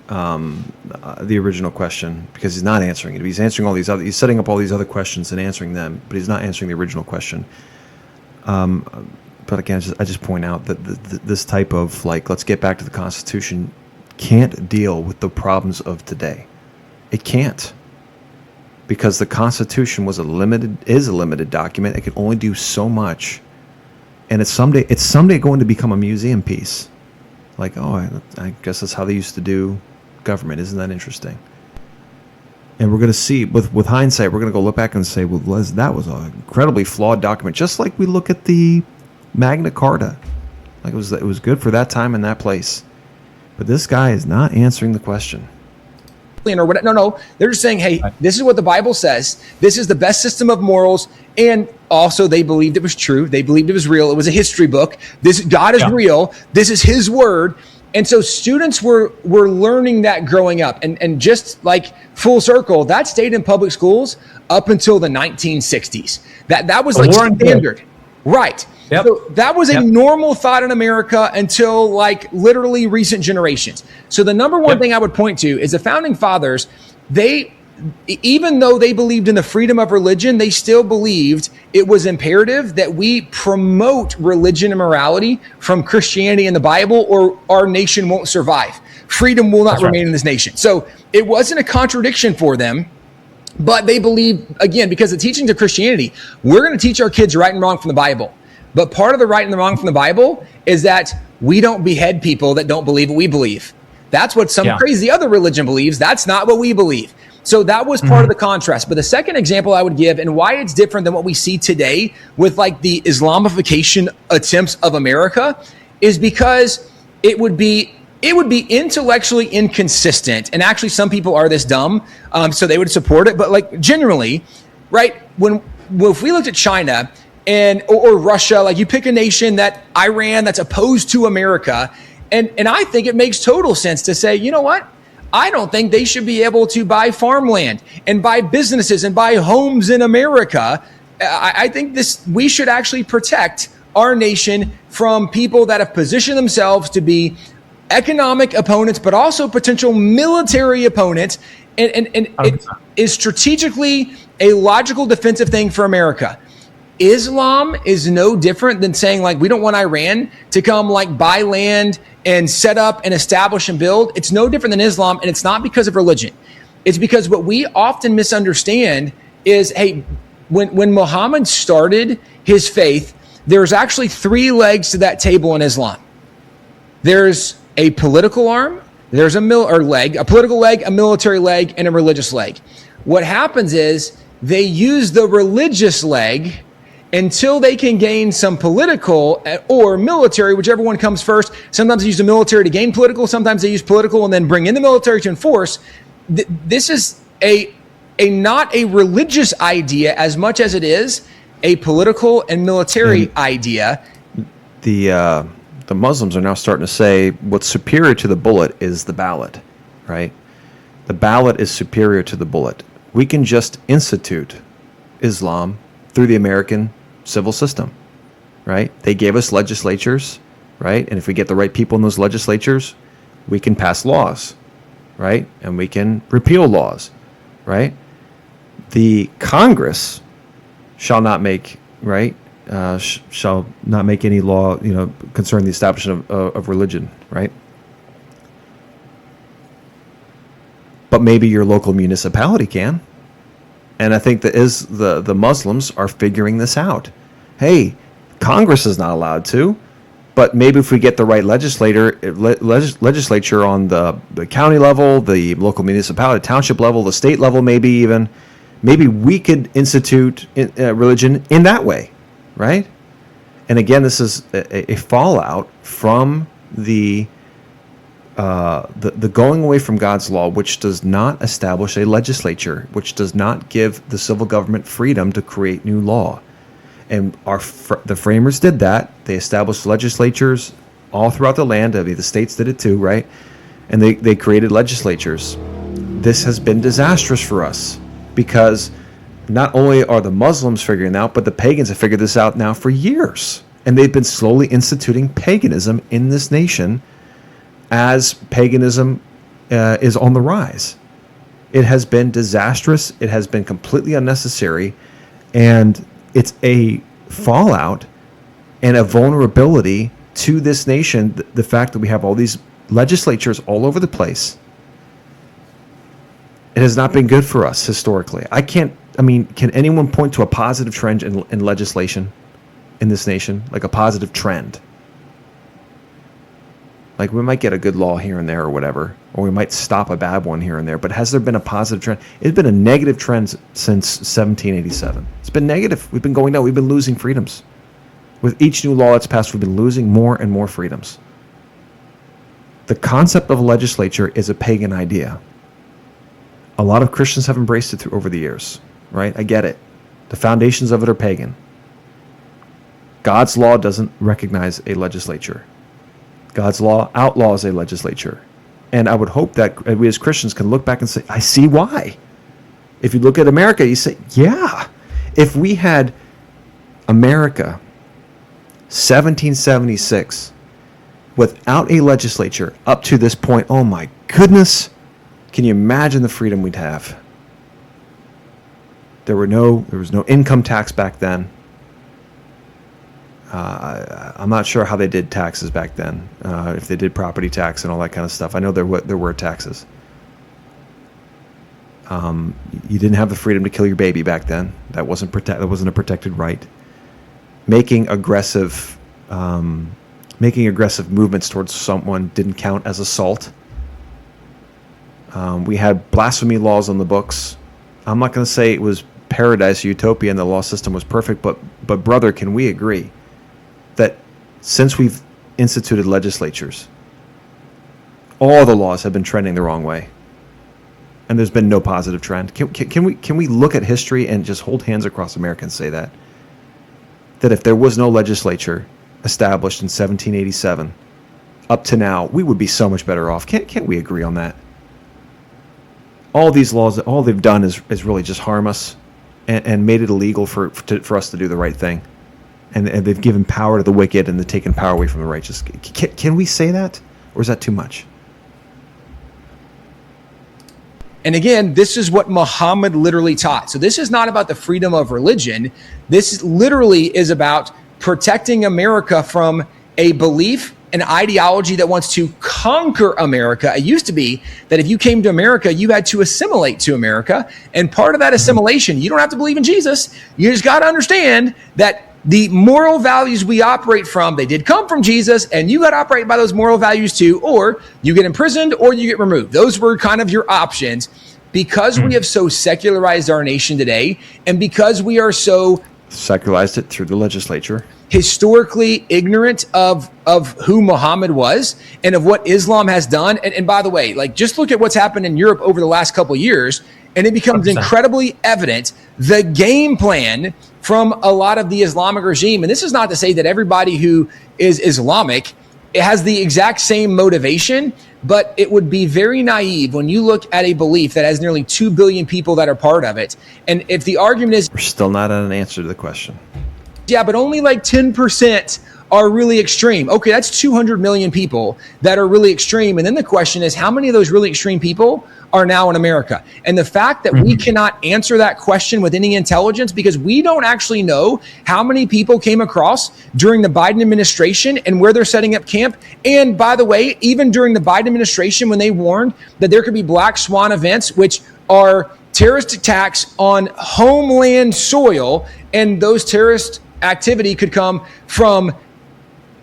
The original question, because he's not answering it. He's answering he's setting up all these other questions and answering them, but he's not answering the original question. But again, I just point out that this type of let's get back to the Constitution can't deal with the problems of today. It can't, because the Constitution is a limited document. It can only do so much, and it's someday going to become a museum piece. I guess that's how they used to do government. Isn't that interesting? And we're going to see, with hindsight, we're going to go look back and say, well, that was an incredibly flawed document. Just like we look at the Magna Carta, it was good for that time and that place, but this guy is not answering the question. or what. No. They're just saying, hey, this is what the Bible says. This is the best system of morals. And also they believed it was true. They believed it was real. It was a history book. God is real. This is his word. And so students were learning that growing up. And just like full circle, that stayed in public schools up until the 1960s. That was like standard. Right. Yep. So that was a normal thought in America until like literally recent generations. So the number one thing I would point to is the founding fathers, even though they believed in the freedom of religion, they still believed it was imperative that we promote religion and morality from Christianity and the Bible, or our nation won't survive. Freedom will not remain in this nation. So it wasn't a contradiction for them, but they believed, again, because the teachings of Christianity, we're going to teach our kids right and wrong from the Bible. But part of the right and the wrong from the Bible is that we don't behead people that don't believe what we believe. That's what some crazy other religion believes. That's not what we believe. So that was part of the contrast. But the second example I would give, and why it's different than what we see today with like the Islamification attempts of America, is because it would be intellectually inconsistent. And actually some people are this dumb, so they would support it. But like generally, right, if we looked at China or Russia, like you pick a nation, that Iran, that's opposed to America, and I think it makes total sense to say, you know what? I don't think they should be able to buy farmland and buy businesses and buy homes in America. I think we should actually protect our nation from people that have positioned themselves to be economic opponents, but also potential military opponents. And it is strategically a logical defensive thing for America. Islam is no different than saying like, we don't want Iran to come like buy land and set up and establish and build. It's no different than Islam. And it's not because of religion. It's because what we often misunderstand is, hey, when Muhammad started his faith, there's actually three legs to that table in Islam. There's a political arm, there's a political leg, a military leg, and a religious leg. What happens is they use the religious leg until they can gain some political or military, whichever one comes first. Sometimes they use the military to gain political. Sometimes they use political and then bring in the military to enforce. This is not a religious idea as much as it is a political and military idea. The Muslims are now starting to say what's superior to the bullet is the ballot, right? The ballot is superior to the bullet. We can just institute Islam through the American civil system, right? They gave us legislatures, right? And if we get the right people in those legislatures, we can pass laws, right? And we can repeal laws, right? The Congress shall not make, right? Shall not make any law, concerning the establishment of religion, right? But maybe your local municipality can. And I think that the Muslims are figuring this out. Hey, Congress is not allowed to, but maybe if we get the right legislature on the county level, the local municipality, township level, the state level, maybe we could institute religion in that way, right? And again, this is a fallout from the going away from God's law, which does not establish a legislature, which does not give the civil government freedom to create new law. And the framers did that. They established legislatures all throughout the land. I mean, the states did it too, right? And they created legislatures. This has been disastrous for us because not only are the Muslims figuring it out, but the pagans have figured this out now for years. And they've been slowly instituting paganism in this nation as paganism is on the rise. It has been disastrous. It has been completely unnecessary. And it's a fallout and a vulnerability to this nation, the fact that we have all these legislatures all over the place. It has not been good for us historically. Can anyone point to a positive trend in legislation in this nation? Like a positive trend? Like we might get a good law here and there or whatever, or we might stop a bad one here and there. But has there been a positive trend? It's been a negative trend since 1787. It's been negative. We've been going down. We've been losing freedoms. With each new law that's passed, we've been losing more and more freedoms. The concept of a legislature is a pagan idea. A lot of Christians have embraced it over the years, right? I get it. The foundations of it are pagan. God's law doesn't recognize a legislature. God's law outlaws a legislature. And I would hope that we as Christians can look back and say, I see why. If you look at America, you say, yeah. If we had America 1776 without a legislature up to this point, oh my goodness, can you imagine the freedom we'd have? There was no income tax back then. I'm not sure how they did taxes back then, if they did property tax and all that kind of stuff. I know there were taxes. You didn't have the freedom to kill your baby back then. That wasn't a protected right. Making aggressive movements towards someone didn't count as assault. We had blasphemy laws on the books. I'm not going to say it was paradise or utopia and the law system was perfect, but brother, can we agree that since we've instituted legislatures, all the laws have been trending the wrong way, and there's been no positive trend? Can we look at history and just hold hands across America and say that if there was no legislature established in 1787 up to now, we would be so much better off? Can't we agree on that? All these laws, all they've done is really just harm us and made it illegal for us to do the right thing. And they've given power to the wicked and they've taken power away from the righteous. Can we say that? Or is that too much? And again, this is what Muhammad literally taught. So this is not about the freedom of religion. This literally is about protecting America from a belief, an ideology that wants to conquer America. It used to be that if you came to America, you had to assimilate to America. And part of that assimilation, you don't have to believe in Jesus. You just got to understand that the moral values we operate from, they did come from Jesus, and you got to operate by those moral values too, or you get imprisoned or you get removed. Those were kind of your options. Because we have so secularized our nation today, and because we are so secularized it through the legislature, historically ignorant of who Muhammad was and of what Islam has done. And by the way, like, just look at what's happened in Europe over the last couple of years, and it becomes 100%. Incredibly evident the game plan from a lot of the Islamic regime. And this is not to say that everybody who is Islamic has the exact same motivation, but it would be very naive when you look at a belief that has nearly 2 billion people that are part of it. And if the argument is, we're still not at an answer to the question. Yeah, but only like 10% are really extreme. Okay, that's 200 million people that are really extreme. And then the question is, how many of those really extreme people are now in America? And the fact that we cannot answer that question with any intelligence, because we don't actually know how many people came across during the Biden administration and where they're setting up camp. And by the way, even during the Biden administration, when they warned that there could be black swan events, which are terrorist attacks on homeland soil, and those terrorist activity could come from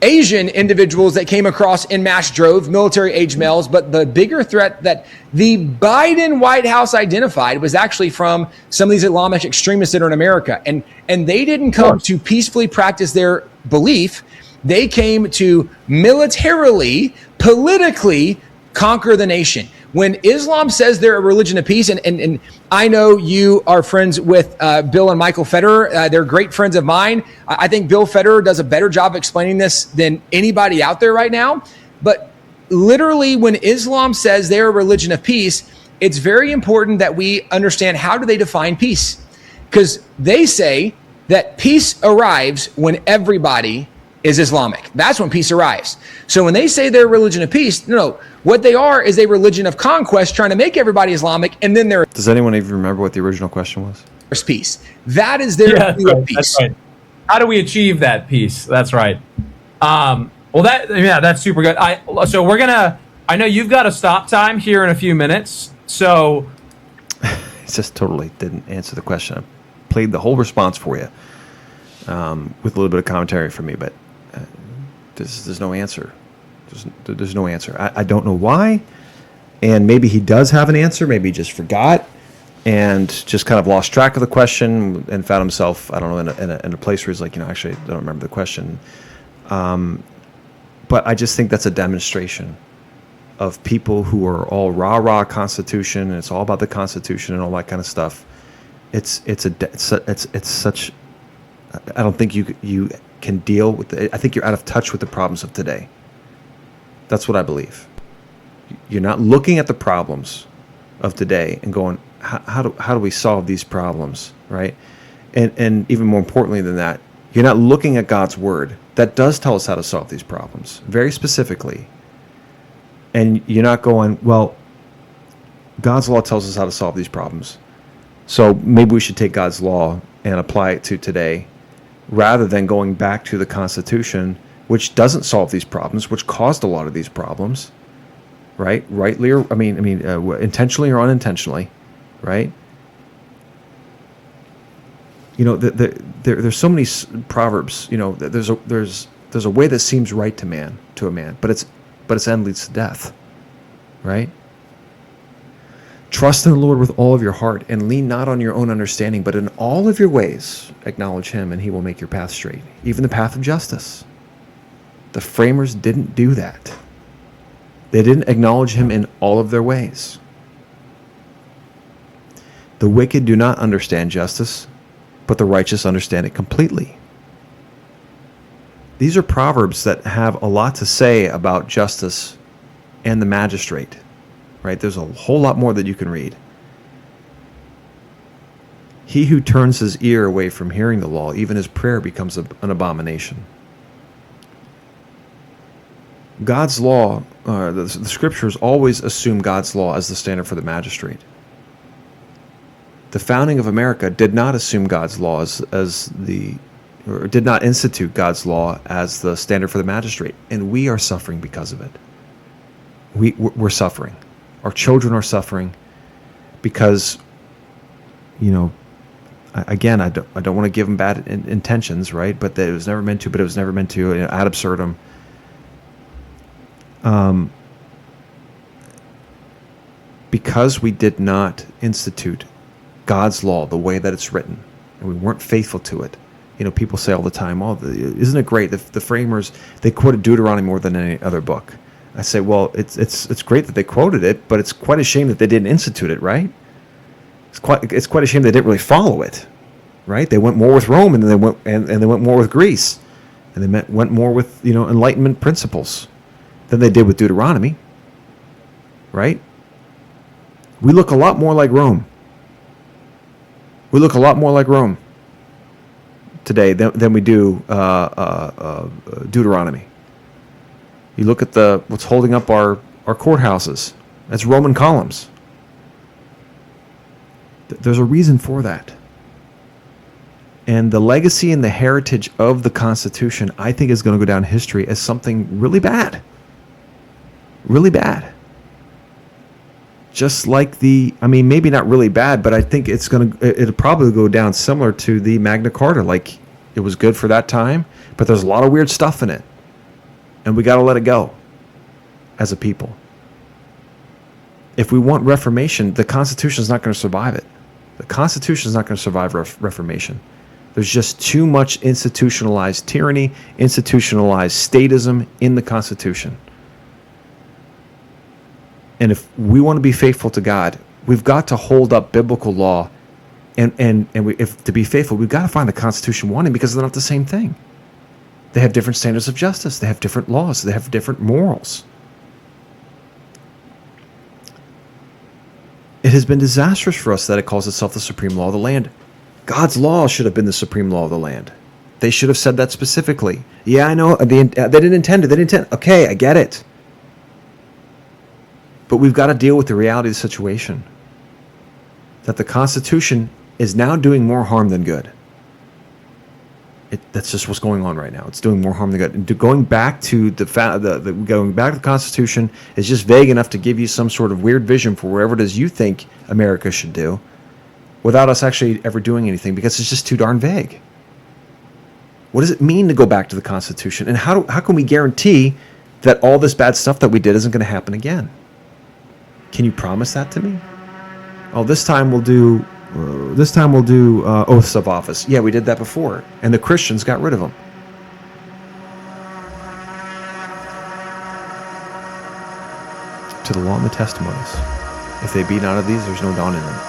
Asian individuals that came across in mass droves, military-age males. But the bigger threat that the Biden White House identified was actually from some of these Islamic extremists that are in America. And they didn't come to peacefully practice their belief. They came to militarily, politically conquer the nation. When Islam says they're a religion of peace, and I know you are friends with Bill and Michael Federer. They're great friends of mine. I think Bill Federer does a better job explaining this than anybody out there right now. But literally, when Islam says they're a religion of peace, it's very important that we understand, how do they define peace? Because they say that peace arrives when everybody is Islamic. That's when peace arrives. So when they say they're a religion of peace, no, what they are is a religion of conquest, trying to make everybody Islamic, and then there. Does anyone even remember what the original question was? There's peace. That is their view of peace. That's right. How do we achieve that peace? That's right. That's super good. So we're gonna. I know you've got a stop time here in a few minutes. So it just totally didn't answer the question. I played the whole response for you with a little bit of commentary from me, but there's no answer. There's no answer. I don't know why, and maybe he does have an answer. Maybe he just forgot and just kind of lost track of the question and found himself, I don't know, in a place where he's like, actually, I don't remember the question. But I just think that's a demonstration of people who are all rah Constitution, and it's all about the Constitution and all that kind of stuff. It's such. I don't think you can deal with it. I think you're out of touch with the problems of today. That's what I believe. You're not looking at the problems of today and going, how do we solve these problems, right? And even more importantly than that, you're not looking at God's word that does tell us how to solve these problems very specifically. And you're not going, well, God's law tells us how to solve these problems, so maybe we should take God's law and apply it to today, rather than going back to the Constitution, which doesn't solve these problems, which caused a lot of these problems, right? Rightly or intentionally or unintentionally, right? You know, there's so many proverbs. You know, there's a way that seems right to a man, but its end leads to death, right? Trust in the Lord with all of your heart, and lean not on your own understanding, but in all of your ways acknowledge him, and he will make your path straight, even the path of justice. The framers didn't do that. They didn't acknowledge him in all of their ways. The wicked do not understand justice, but the righteous understand it completely. These are proverbs that have a lot to say about justice and the magistrate. Right? There's a whole lot more that you can read. He who turns his ear away from hearing the law, even his prayer becomes an abomination. God's law, the scriptures always assume God's law as the standard for the magistrate. The founding of America did not assume God's law or did not institute God's law as the standard for the magistrate, and we are suffering because of it. We're suffering. Our children are suffering because, you know, again, I don't want to give them bad intentions, right? But it was never meant to. But it was never meant to, ad absurdum. Because we did not institute God's law the way that it's written, and we weren't faithful to it. You know, people say all the time, "Oh, isn't it great?" The framers, they quoted Deuteronomy more than any other book. I say, well, it's great that they quoted it, but it's quite a shame that they didn't institute it, right? It's quite a shame they didn't really follow it, right? They went more with Rome, and then they went more with Greece, and they went more with, you know, Enlightenment principles than they did with Deuteronomy, right? We look a lot more like Rome. We look a lot more like Rome today than we do Deuteronomy. You look at what's holding up our courthouses. That's Roman columns. There's a reason for that. And the legacy and the heritage of the Constitution, I think, is going to go down in history as something really bad. Really bad. Just like maybe not really bad, but I think it'll probably go down similar to the Magna Carta. Like, it was good for that time, but there's a lot of weird stuff in it. And we got to let it go as a people. If we want reformation, the Constitution is not going to survive it. The Constitution is not going to survive reformation. There's just too much institutionalized tyranny, institutionalized statism in the Constitution. And if we want to be faithful to God, we've got to hold up biblical law. If to be faithful, we've got to find the Constitution wanting, because they're not the same thing. They have different standards of justice. They have different laws. They have different morals. It has been disastrous for us that it calls itself the supreme law of the land. God's law should have been the supreme law of the land. They should have said that specifically. Yeah, I know. They didn't intend it. Okay, I get it. But we've got to deal with the reality of the situation. That the Constitution is now doing more harm than good. That's just what's going on right now. It's doing more harm than good. And going back to the Constitution is just vague enough to give you some sort of weird vision for wherever it is you think America should do, without us actually ever doing anything, because it's just too darn vague. What does it mean to go back to the Constitution, and how can we guarantee that all this bad stuff that we did isn't going to happen again? Can you promise that to me? Oh, this time we'll do oaths of office. Yeah, we did that before, and the Christians got rid of them. to the law and the testimonies. If they be not of these, there's no dawn in them.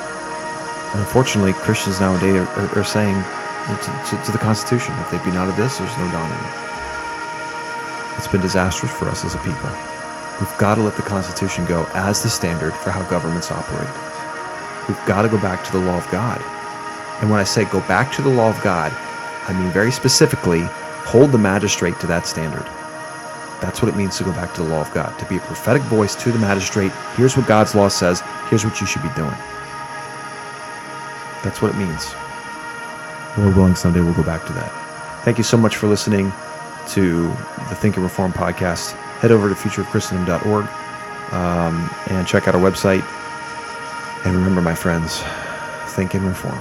And unfortunately, Christians nowadays are saying to the Constitution, if they be not of this, there's no dawn in them. It's been disastrous for us as a people. We've got to let the Constitution go as the standard for how governments operate. We've got to go back to the law of God. And when I say go back to the law of God, I mean very specifically, hold the magistrate to that standard. That's what it means to go back to the law of God, to be a prophetic voice to the magistrate. Here's what God's law says. Here's what you should be doing. That's what it means. Lord willing, someday we'll go back to that. Thank you so much for listening to the Think and Reform podcast. Head over to futureofchristendom.org and check out our website. And remember, my friends, think and reform.